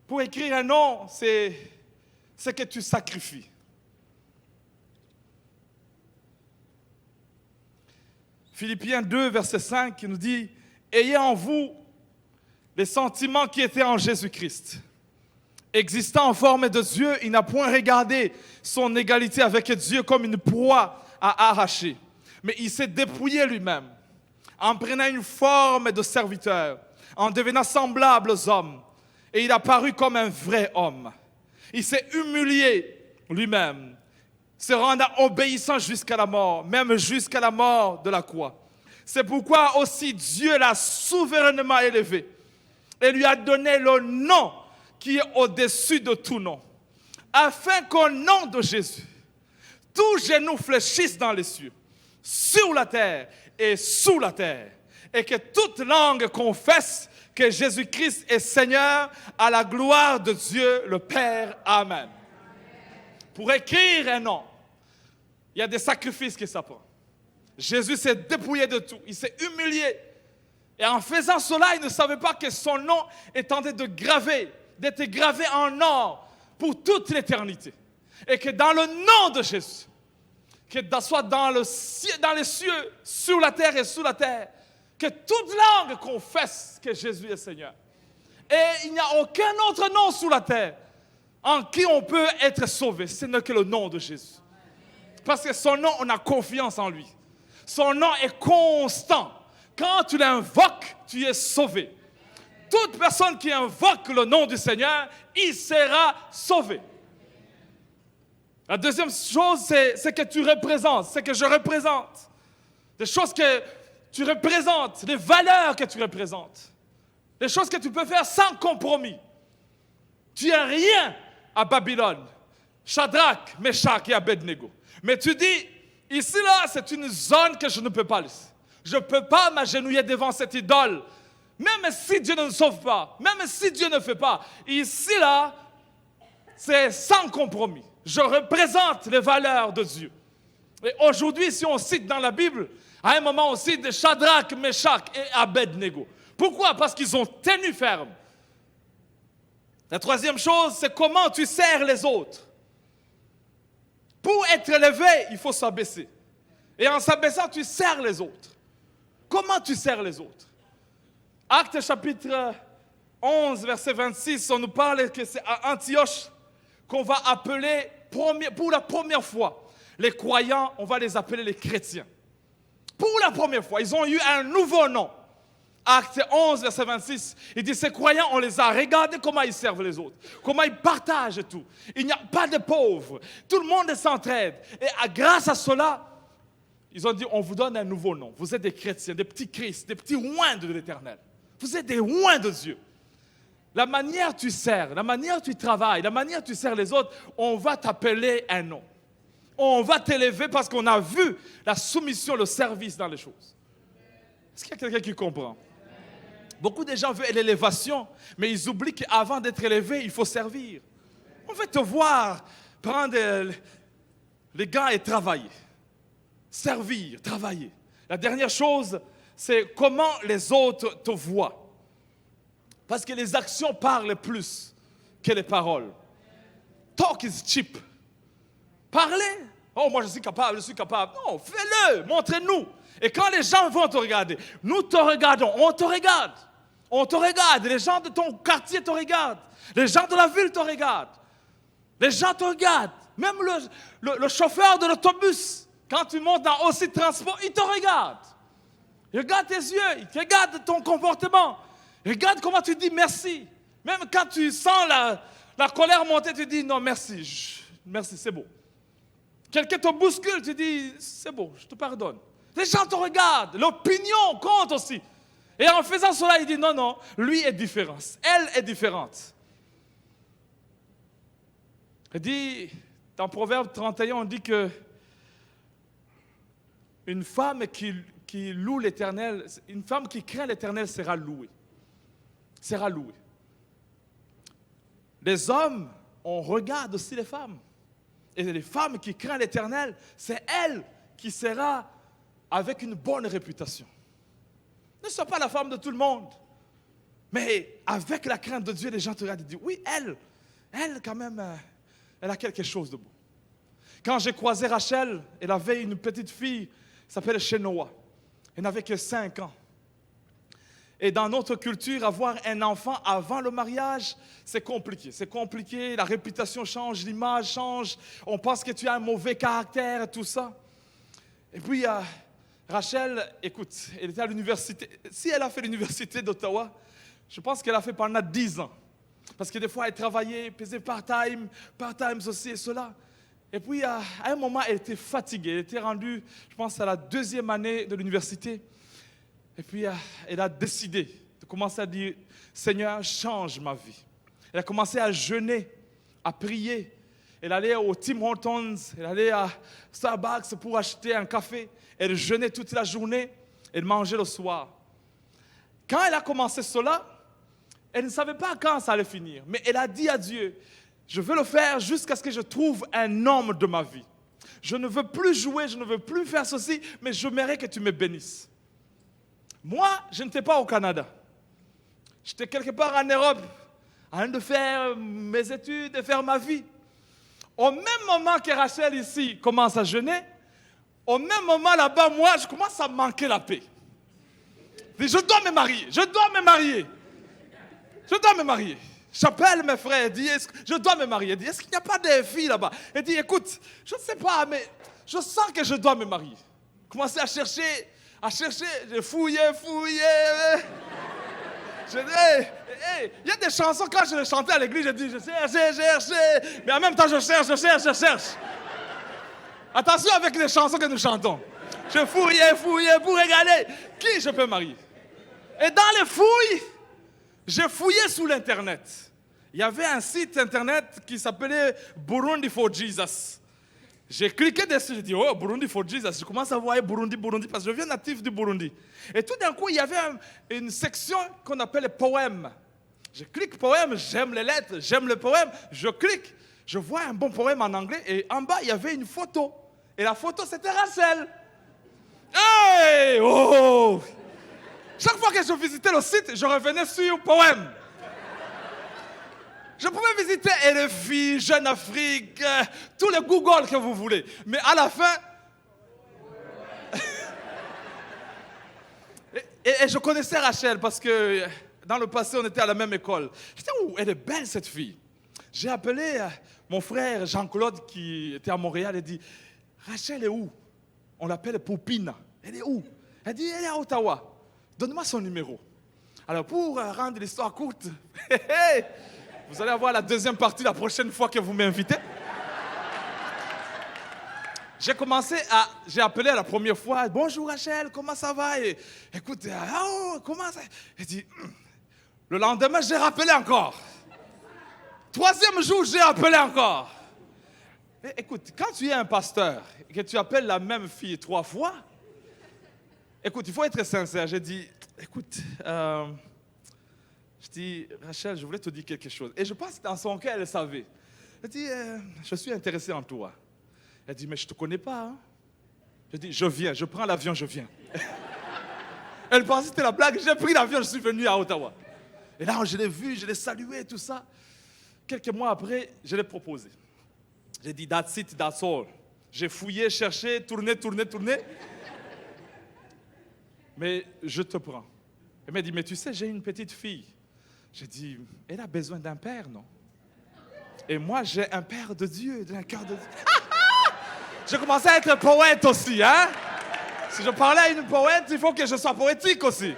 Pour écrire un nom, c'est ce que tu sacrifies. Philippiens 2, verset 5, qui nous dit « Ayez en vous les sentiments qui étaient en Jésus-Christ. Existant en forme de Dieu, il n'a point regardé son égalité avec Dieu comme une proie à arracher, mais il s'est dépouillé lui-même, en prenant une forme de serviteur, en devenant semblable aux hommes, et il a paru comme un vrai homme. Il s'est humilié lui-même, se rendant obéissant jusqu'à la mort, même jusqu'à la mort de la croix. C'est pourquoi aussi Dieu l'a souverainement élevé et lui a donné le nom qui est au-dessus de tout nom, afin qu'au nom de Jésus, tout genou fléchisse dans les cieux, sur la terre et sous la terre, et que toute langue confesse que Jésus-Christ est Seigneur, à la gloire de Dieu le Père. Amen. Pour écrire un nom, il y a des sacrifices qui s'apprennent. Jésus s'est dépouillé de tout, il s'est humilié. Et en faisant cela, il ne savait pas que son nom est en train d'être gravé en or pour toute l'éternité. Et que dans le nom de Jésus, que soit dans les cieux, sur la terre et sous la terre, que toute langue confesse que Jésus est Seigneur. Et il n'y a aucun autre nom sous la terre en qui on peut être sauvé. Ce n'est que le nom de Jésus. Parce que son nom, on a confiance en lui. Son nom est constant. Quand tu l'invoques, tu es sauvé. Toute personne qui invoque le nom du Seigneur, il sera sauvé. La deuxième chose, c'est ce que tu représentes, ce que je représente. Des choses que tu représentes, les valeurs que tu représentes. Des choses que tu peux faire sans compromis. Tu n'es rien à Babylone. Shadrach, Meshach et Abednego. Mais tu dis, ici là, c'est une zone que je ne peux pas laisser. Je ne peux pas m'agenouiller devant cette idole. Même si Dieu ne nous sauve pas, même si Dieu ne fait pas. Ici là, c'est sans compromis. Je représente les valeurs de Dieu. Et aujourd'hui, si on cite dans la Bible, à un moment on cite de Shadrach, Meshach et Abednego. Pourquoi? Parce qu'ils ont tenu ferme. La troisième chose, c'est comment tu sers les autres. Pour être élevé, il faut s'abaisser. Et en s'abaissant, tu sers les autres. Comment tu sers les autres? Actes chapitre 11, verset 26, on nous parle que c'est à Antioche qu'on va appeler pour la première fois les croyants, on va les appeler les chrétiens. Pour la première fois, ils ont eu un nouveau nom. Acte 11, verset 26, il dit, ces croyants, on les a regardés comment ils servent les autres, comment ils partagent tout. Il n'y a pas de pauvres, tout le monde s'entraide. Et grâce à cela, ils ont dit, on vous donne un nouveau nom. Vous êtes des chrétiens, des petits Christ, des petits oints de l'Éternel. Vous êtes des oints de Dieu. La manière tu sers, la manière tu travailles, la manière tu sers les autres, on va t'appeler un nom. On va t'élever parce qu'on a vu la soumission, le service dans les choses. Est-ce qu'il y a quelqu'un qui comprend? Beaucoup de gens veulent l'élévation, mais ils oublient qu'avant d'être élevé, il faut servir. On veut te voir prendre les gants et travailler. Servir, travailler. La dernière chose, c'est comment les autres te voient. Parce que les actions parlent plus que les paroles. Talk is cheap. Parlez. Oh, moi je suis capable, je suis capable. Non, fais-le, montrez-nous. Et quand les gens vont te regarder, nous te regardons, on te regarde. On te regarde, les gens de ton quartier te regardent. Les gens de la ville te regardent. Les gens te regardent. Même le chauffeur de l'autobus, quand tu montes dans aussi transport, il te regarde. Il regarde tes yeux, il regarde ton comportement. Il regarde comment tu dis merci. Même quand tu sens la colère monter, tu dis non, merci, merci, c'est beau. Quelqu'un te bouscule, tu dis, c'est bon, je te pardonne. Les gens te regardent, l'opinion compte aussi. Et en faisant cela, il dit, non, non, lui est différent, elle est différente. Il dit, dans Proverbe 31, on dit que une femme qui loue l'Éternel, une femme qui craint l'Éternel sera louée. Sera louée. Les hommes, on regarde aussi les femmes. Et les femmes qui craignent l'Éternel, c'est elle qui sera avec une bonne réputation. Ne sois pas la femme de tout le monde. Mais avec la crainte de Dieu, les gens te regardent et disent, oui, elle quand même, elle a quelque chose de beau. Quand j'ai croisé Rachel, elle avait une petite fille, qui s'appelle Shenoa. Elle n'avait que 5 ans. Et dans notre culture, avoir un enfant avant le mariage, c'est compliqué. C'est compliqué, la réputation change, l'image change. On pense que tu as un mauvais caractère, tout ça. Et puis, Rachel, écoute, elle était à l'université. Si elle a fait l'université d'Ottawa, je pense qu'elle a fait pendant 10 ans. Parce que des fois, elle travaillait, elle faisait part-time ceci et cela. Et puis, à un moment, elle était fatiguée. Elle était rendue, je pense, à la 2e année de l'université. Et puis, elle a décidé de commencer à dire, Seigneur, change ma vie. Elle a commencé à jeûner, à prier. Elle allait au Tim Hortons, elle allait à Starbucks pour acheter un café. Elle jeûnait toute la journée, elle mangeait le soir. Quand elle a commencé cela, elle ne savait pas quand ça allait finir. Mais elle a dit à Dieu, je veux le faire jusqu'à ce que je trouve un homme de ma vie. Je ne veux plus jouer, je ne veux plus faire ceci, mais j'aimerais que tu me bénisses. Moi, je n'étais pas au Canada. J'étais quelque part en Europe, en train de faire mes études, de faire ma vie. Au même moment que Rachel ici commence à jeûner, au même moment là-bas, moi, je commence à manquer la paix. Je dois me marier, je dois me marier. Je dois me marier. J'appelle mes frères et dis, je dois me marier. Dit, est-ce qu'il n'y a pas de filles là-bas? Elle dit, écoute, je ne sais pas, mais je sens que je dois me marier. Commencer à chercher, j'ai fouillé. Je dis, il y a des chansons, quand je les chantais à l'église, je dis, je cherche, mais en même temps, je cherche. Attention avec les chansons que nous chantons. Je fouillais pour regarder qui je peux marier. Et dans les fouilles, j'ai fouillé sur l'Internet. Il y avait un site Internet qui s'appelait Burundi for Jesus. J'ai cliqué dessus, j'ai dit, oh, Burundi for Jesus. Je commence à voir Burundi, parce que je viens natif du Burundi. Et tout d'un coup, il y avait une section qu'on appelle les poèmes. Je clique poème, j'aime les lettres, j'aime le poème. Je clique, je vois un bon poème en anglais. Et en bas, il y avait une photo. Et la photo, c'était Rachel. Hey! Oh! Chaque fois que je visitais le site, je revenais sur le poème. Je pouvais visiter RFI, Jeune Afrique, tous les Google que vous voulez. Mais à la fin... et je connaissais Rachel parce que dans le passé, on était à la même école. Je disais, oh, elle est belle cette fille. J'ai appelé mon frère Jean-Claude qui était à Montréal et dit, Rachel est où? On l'appelle Poupine. Elle est où? Elle dit, elle est à Ottawa. Donne-moi son numéro. Alors, pour rendre l'histoire courte, vous allez avoir la deuxième partie la prochaine fois que vous m'invitez. J'ai appelé la première fois. Bonjour Rachel, comment ça va? Et, écoute, comment ça? Elle dit, le lendemain, j'ai rappelé encore. 3e jour, j'ai appelé encore. Et, écoute, quand tu es un pasteur et que tu appelles la même fille 3 fois, écoute, il faut être sincère. J'ai dit, écoute, je dis, Rachel, je voulais te dire quelque chose. Et je pense que dans son cœur, elle savait. Elle dit, je suis intéressé en toi. Elle dit, mais je ne te connais pas. Hein? Je dis, je viens, je prends l'avion, je viens. Elle pensait que c'était la blague. J'ai pris l'avion, je suis venu à Ottawa. Et là, je l'ai vu, je l'ai salué, tout ça. Quelques mois après, je l'ai proposé. J'ai dit, that's it, that's all. J'ai fouillé, cherché, tourné. Mais je te prends. Elle m'a dit, mais tu sais, j'ai une petite fille. J'ai dit, elle a besoin d'un père, non? Et moi, j'ai un père de Dieu, un cœur de Dieu. J'ai commencé à être poète aussi, hein? Si je parlais à une poète, il faut que je sois poétique aussi.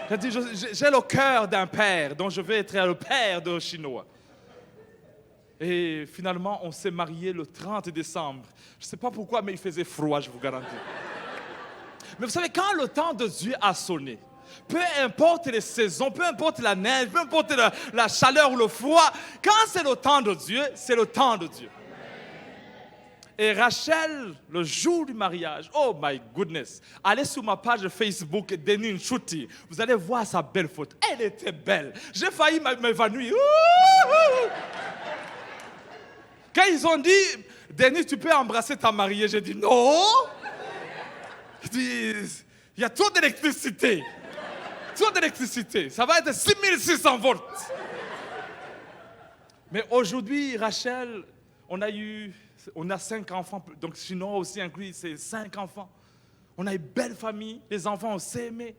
J'ai dit, j'ai le cœur d'un père, donc je vais être le père de Chinois. Et finalement, on s'est mariés le 30 décembre. Je ne sais pas pourquoi, mais il faisait froid, je vous garantis. Mais vous savez, quand le temps de Dieu a sonné, peu importe les saisons, peu importe la neige, peu importe la chaleur ou le froid, quand c'est le temps de Dieu, c'est le temps de Dieu. Et Rachel, le jour du mariage, oh my goodness, allez sur ma page Facebook, Denis Nchouti, vous allez voir sa belle photo. Elle était belle. J'ai failli m'évanouir. Quand ils ont dit, Denis, tu peux embrasser ta mariée, j'ai dit non. J'ai dit, il y a trop d'électricité. Trop d'électricité. Ça va être 6600 volts. Mais aujourd'hui, Rachel, on a 5 enfants. Donc Chinois aussi inclus, c'est 5 enfants. On a une belle famille. Les enfants, on s'est aimés.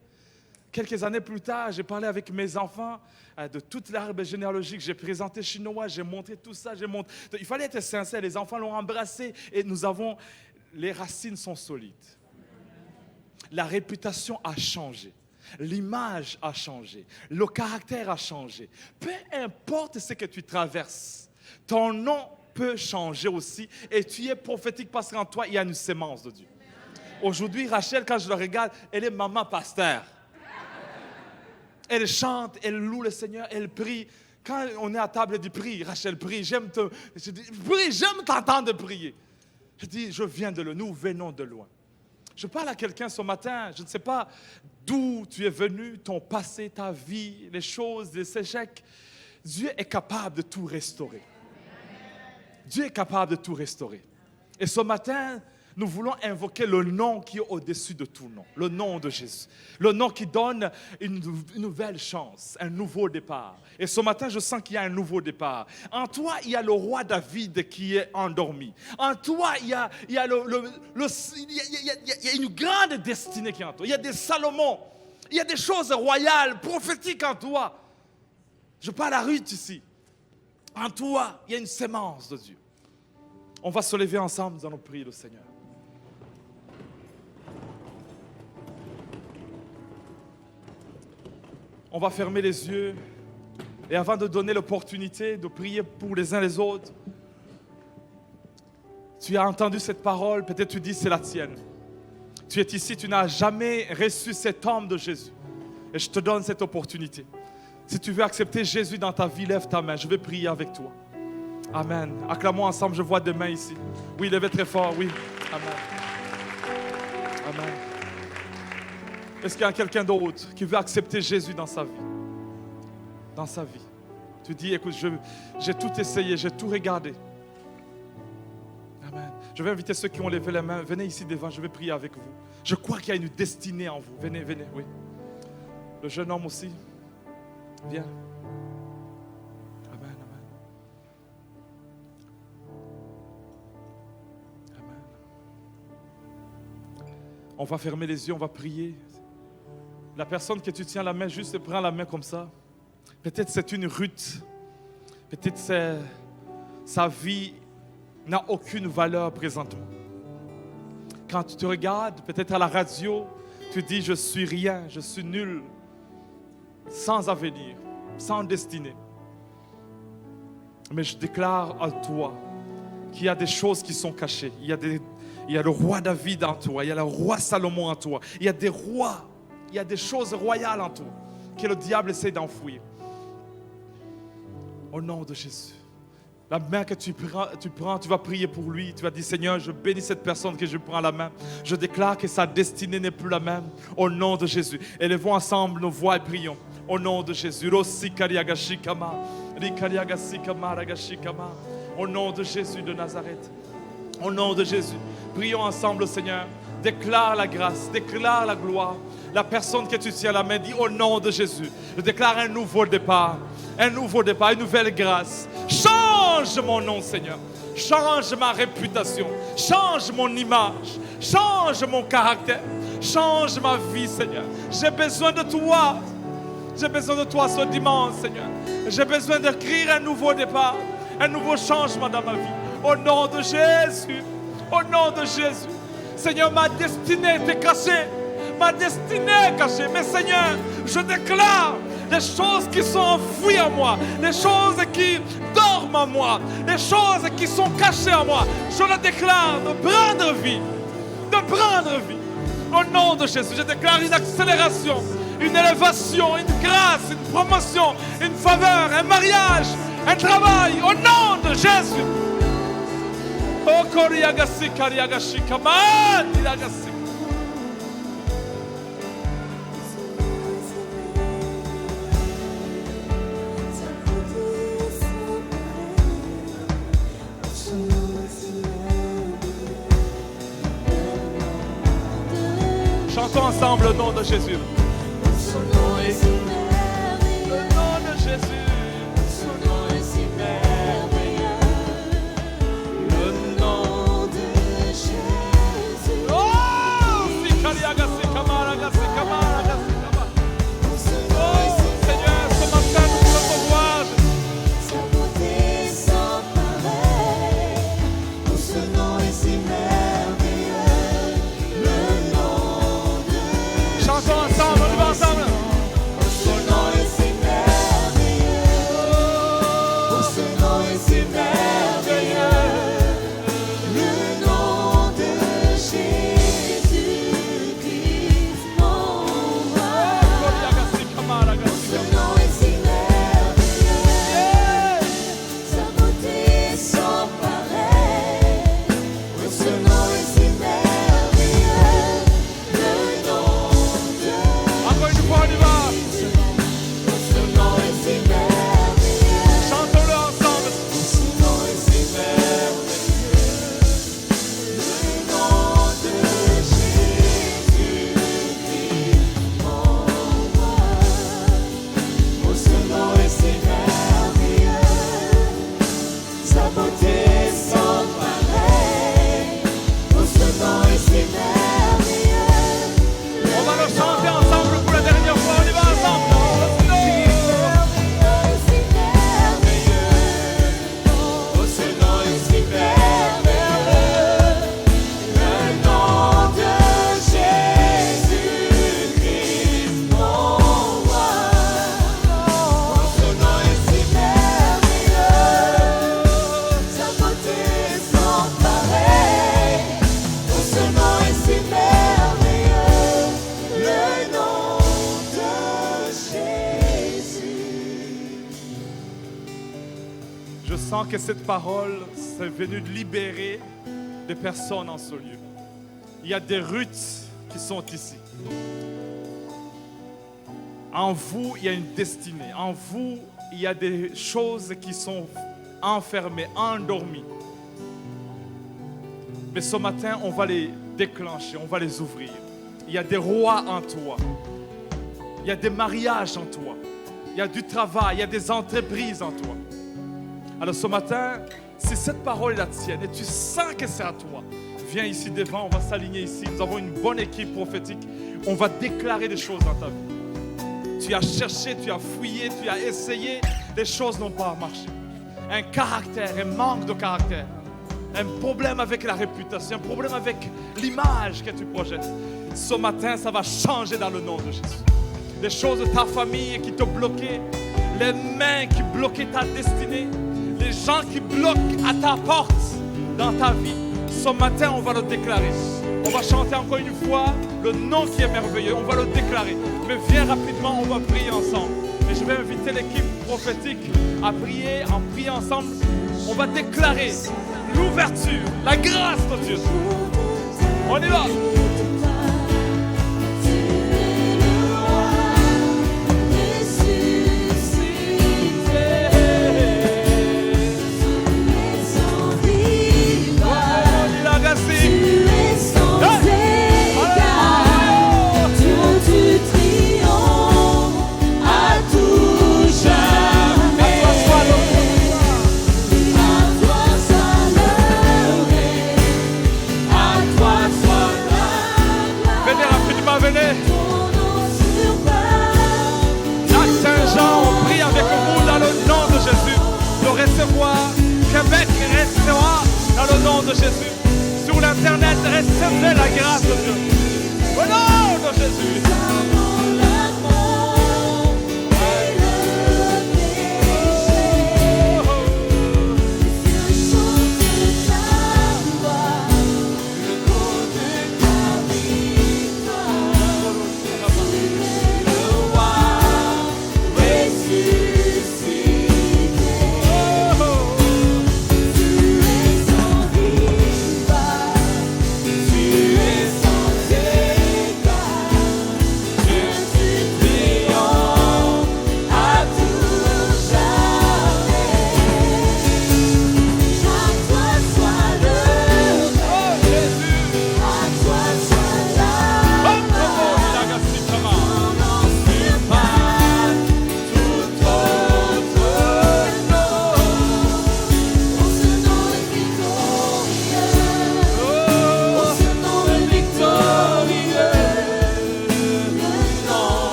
Quelques années plus tard, j'ai parlé avec mes enfants de toute l'arbre généalogique. J'ai présenté Chinois, j'ai montré tout ça. Il fallait être sincère. Les enfants l'ont embrassé et les racines sont solides. La réputation a changé. L'image a changé. Le caractère a changé. Peu importe ce que tu traverses, ton nom peut changer aussi. Et tu es prophétique parce qu'en toi, il y a une sémence de Dieu. Aujourd'hui, Rachel, quand je la regarde, elle est maman pasteur. Elle chante, elle loue le Seigneur, elle prie. Quand on est à table, elle dit, prie, Rachel, prie. J'aime t'entendre prier. Je dis, nous venons de loin. Je parle à quelqu'un ce matin, je ne sais pas d'où tu es venu, ton passé, ta vie, les choses, les échecs. Dieu est capable de tout restaurer. Dieu est capable de tout restaurer. Et ce matin, nous voulons invoquer le nom qui est au-dessus de tout nom, le nom de Jésus. Le nom qui donne une nouvelle chance, un nouveau départ. Et ce matin, je sens qu'il y a un nouveau départ. En toi, il y a le roi David qui est endormi. En toi, il y a une grande destinée qui est en toi. Il y a des Salomon, il y a des choses royales, prophétiques en toi. Je parle à Ruth ici. En toi, il y a une sémence de Dieu. On va se lever ensemble, nous allons prier le Seigneur. On va fermer les yeux et avant de donner l'opportunité de prier pour les uns les autres, tu as entendu cette parole, peut-être tu dis c'est la tienne. Tu es ici, tu n'as jamais reçu cet homme de Jésus. Et je te donne cette opportunité. Si tu veux accepter Jésus dans ta vie, lève ta main, je vais prier avec toi. Amen. Acclamons ensemble, je vois des mains ici. Oui, levez très fort, oui. Amen. Amen. Est-ce qu'il y a quelqu'un d'autre qui veut accepter Jésus dans sa vie? Dans sa vie. Tu dis, écoute, j'ai tout essayé, j'ai tout regardé. Amen. Je vais inviter ceux qui ont levé les mains. Venez ici devant, je vais prier avec vous. Je crois qu'il y a une destinée en vous. Venez, oui. Le jeune homme aussi. Viens. Amen. On va fermer les yeux, on va prier. La personne que tu tiens la main, juste prends la main comme ça. Peut-être c'est une Ruth. Peut-être sa vie n'a aucune valeur présentement. Quand tu te regardes, peut-être à la radio, tu dis je suis rien, je suis nul, sans avenir, sans destinée. Mais je déclare à toi qu'il y a des choses qui sont cachées. Il y a le roi David en toi, il y a le roi Salomon en toi, il y a des rois. Il y a des choses royales en toi que le diable essaie d'enfouir. Au nom de Jésus. La main que tu prends, tu vas prier pour lui. Tu vas dire, Seigneur, je bénis cette personne que je prends la main. Je déclare que sa destinée n'est plus la même. Au nom de Jésus. Élevons ensemble nos voix et prions. Au nom de Jésus. Au nom de Jésus de Nazareth. Au nom de Jésus. Prions ensemble, Seigneur. Déclare la grâce, déclare la gloire. La personne que tu tiens la main dit au nom de Jésus. Je déclare un nouveau départ, une nouvelle grâce. Change mon nom, Seigneur. Change ma réputation. Change mon image. Change mon caractère. Change ma vie, Seigneur. J'ai besoin de toi. J'ai besoin de toi ce dimanche, Seigneur. J'ai besoin d'écrire un nouveau départ, un nouveau changement dans ma vie. Au nom de Jésus. Au nom de Jésus. Seigneur, ma destinée est cachée. Ma destinée est cachée. Mais Seigneur, je déclare les choses qui sont enfouies en moi, les choses qui dorment ferment en moi, les choses qui sont cachées en moi, je le déclare de prendre vie. De prendre vie. Au nom de Jésus, je déclare une accélération, une élévation, une grâce, une promotion, une faveur, un mariage, un travail. Au nom de Jésus. Oh, Koriagasi, Kariagashi, Kaman, Iragasi. Chantons ensemble le nom de Jésus. Son nom est si merveilleux. Le nom de Jésus. Son nom est si merveilleux. Le nom de Jésus. Oh, Sikariagasi, Kamaragasi, Kamaragasi, Kamaragasi. Oh, Seigneur, ce matin, nous voulons te voir. Sa beauté sans pareil. Oh, ce nom est si merveilleux. Le nom de Chantons ensemble, on y va ensemble. Oh, ce nom est si merveilleux. Oh, ce nom est si merveilleux. Le nom de Jésus-Christ, mon roi. Koriagasi, Kamaragasi. Ce nom est si merveilleux. Sa beauté sans pareil. Oh, ce nom est si merveilleux. Le nom de Encore une fois, on y va. ce nom est si merveilleux. Chantons-le ensemble. Ce nom est si merveilleux. Le nom de Jésus-Christ, mon roi. Oh, ce nom est si merveilleux. Sa beauté sans pareil. Oh, ce nom est si merveilleux. On va le chanter ensemble pour la dernière fois. On y va ensemble. Si merveilleux. Oh, ce nom est si merveilleux. Le nom de Jésus-Christ, mon roi. Oh, ce nom est si merveilleux. Sa beauté sans pareil. Oh, ce nom est si merveilleux. Le nom de Jésus. Je sens que cette parole, c'est venu de libérer des personnes en ce lieu. Il y a des Ruths qui sont ici. En vous, il y a une destinée. En vous, il y a des choses qui sont enfermées, endormies. Mais ce matin, on va les déclencher, on va les ouvrir. Il y a des rois en toi. Il y a des mariages en toi. Il y a du travail, il y a des entreprises en toi. Alors ce matin, si cette parole est la tienne et tu sens que c'est à toi, viens ici devant, on va s'aligner ici. Nous avons une bonne équipe prophétique. On va déclarer des choses dans ta vie. Tu as cherché, tu as fouillé, tu as essayé, les choses n'ont pas marché. Un caractère, un manque de caractère, un problème avec la réputation, un problème avec l'image que tu projettes. Ce matin, ça va changer dans le nom de Jésus. Les choses de ta famille qui te bloquaient, les mains qui bloquaient ta destinée, les gens qui bloquent à ta porte dans ta vie. Ce matin, on va le déclarer. On va chanter encore une fois le nom qui est merveilleux. On va le déclarer. Mais viens rapidement, on va prier ensemble. Et je vais inviter l'équipe prophétique à prier, en prier ensemble. On va déclarer l'ouverture, la grâce de Dieu. On y va. Québec restera dans le nom de Jésus. Sur l'internet, recevez la grâce de Dieu. Au nom de Jésus.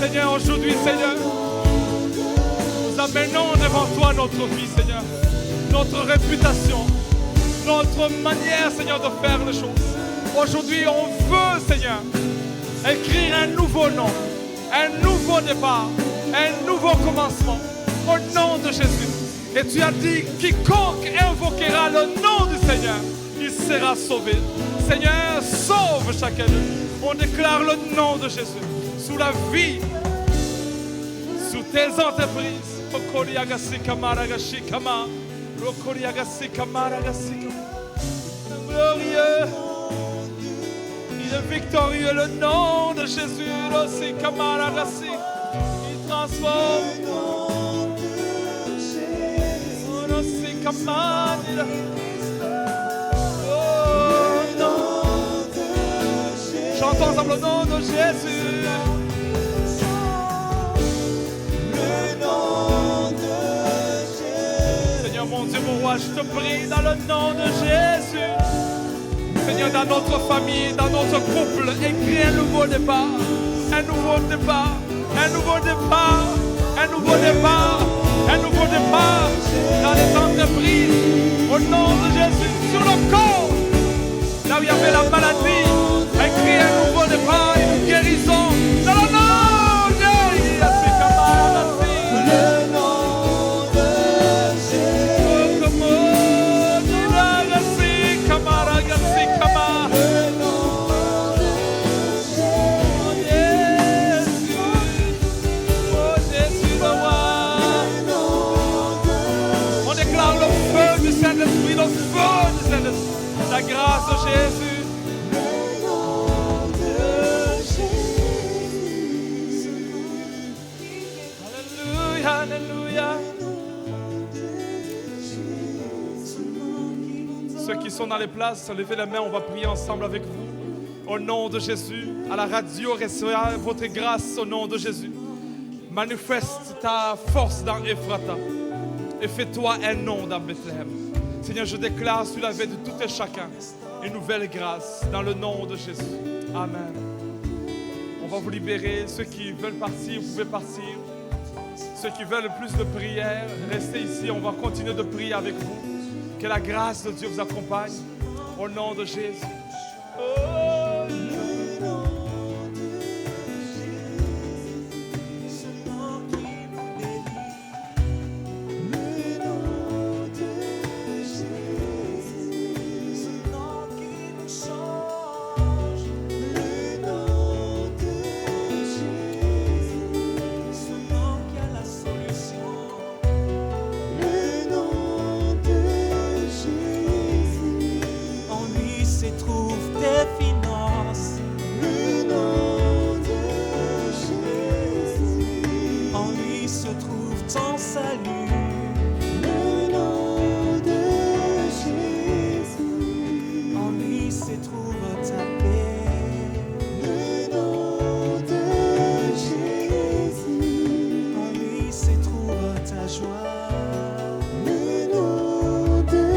Seigneur, aujourd'hui, Seigneur, nous amenons devant toi notre vie, Seigneur, notre réputation, notre manière, Seigneur, de faire les choses. Aujourd'hui, on veut, Seigneur, écrire un nouveau nom, un nouveau départ, un nouveau commencement, au nom de Jésus. Et tu as dit, quiconque invoquera le nom du Seigneur, il sera sauvé. Seigneur, sauve chacun de nous. On déclare le nom de Jésus sous la vie, sous tes entreprises. Glorieux, il est victorieux, le nom de Jésus. Il transforme. Chantons ensemble le nom de Jésus. Le nom de Jésus. Seigneur mon Dieu, mon roi, je te prie dans le nom de Jésus. Seigneur, dans notre famille, dans notre couple, écris un nouveau départ. Un nouveau départ. Un nouveau départ. Un nouveau départ. Un nouveau départ dans les entreprises. Au nom de Jésus, sur le corps. Là où il y avait la maladie, écris un nouveau départ, une guérison. Dans le nom de Jésus. Le nom de Jésus. Le nom de Jésus. Oh Jésus, le roi. On déclare le feu du Saint-Esprit, le feu du Saint-Esprit. La grâce de Jésus. Le nom de Jésus. Alléluia, alléluia. Ceux qui sont dans les places, levez les mains, on va prier ensemble avec vous. Au nom de Jésus, à la radio, recevez votre grâce au nom de Jésus. Manifeste ta force dans Ephrata et fais-toi un nom dans Bethléem. Seigneur, je déclare sur la vie de tout et chacun une nouvelle grâce dans le nom de Jésus. Amen. On va vous libérer. Ceux qui veulent partir, vous pouvez partir. Ceux qui veulent plus de prière, restez ici. On va continuer de prier avec vous. Que la grâce de Dieu vous accompagne. Au nom de Jésus. Oh!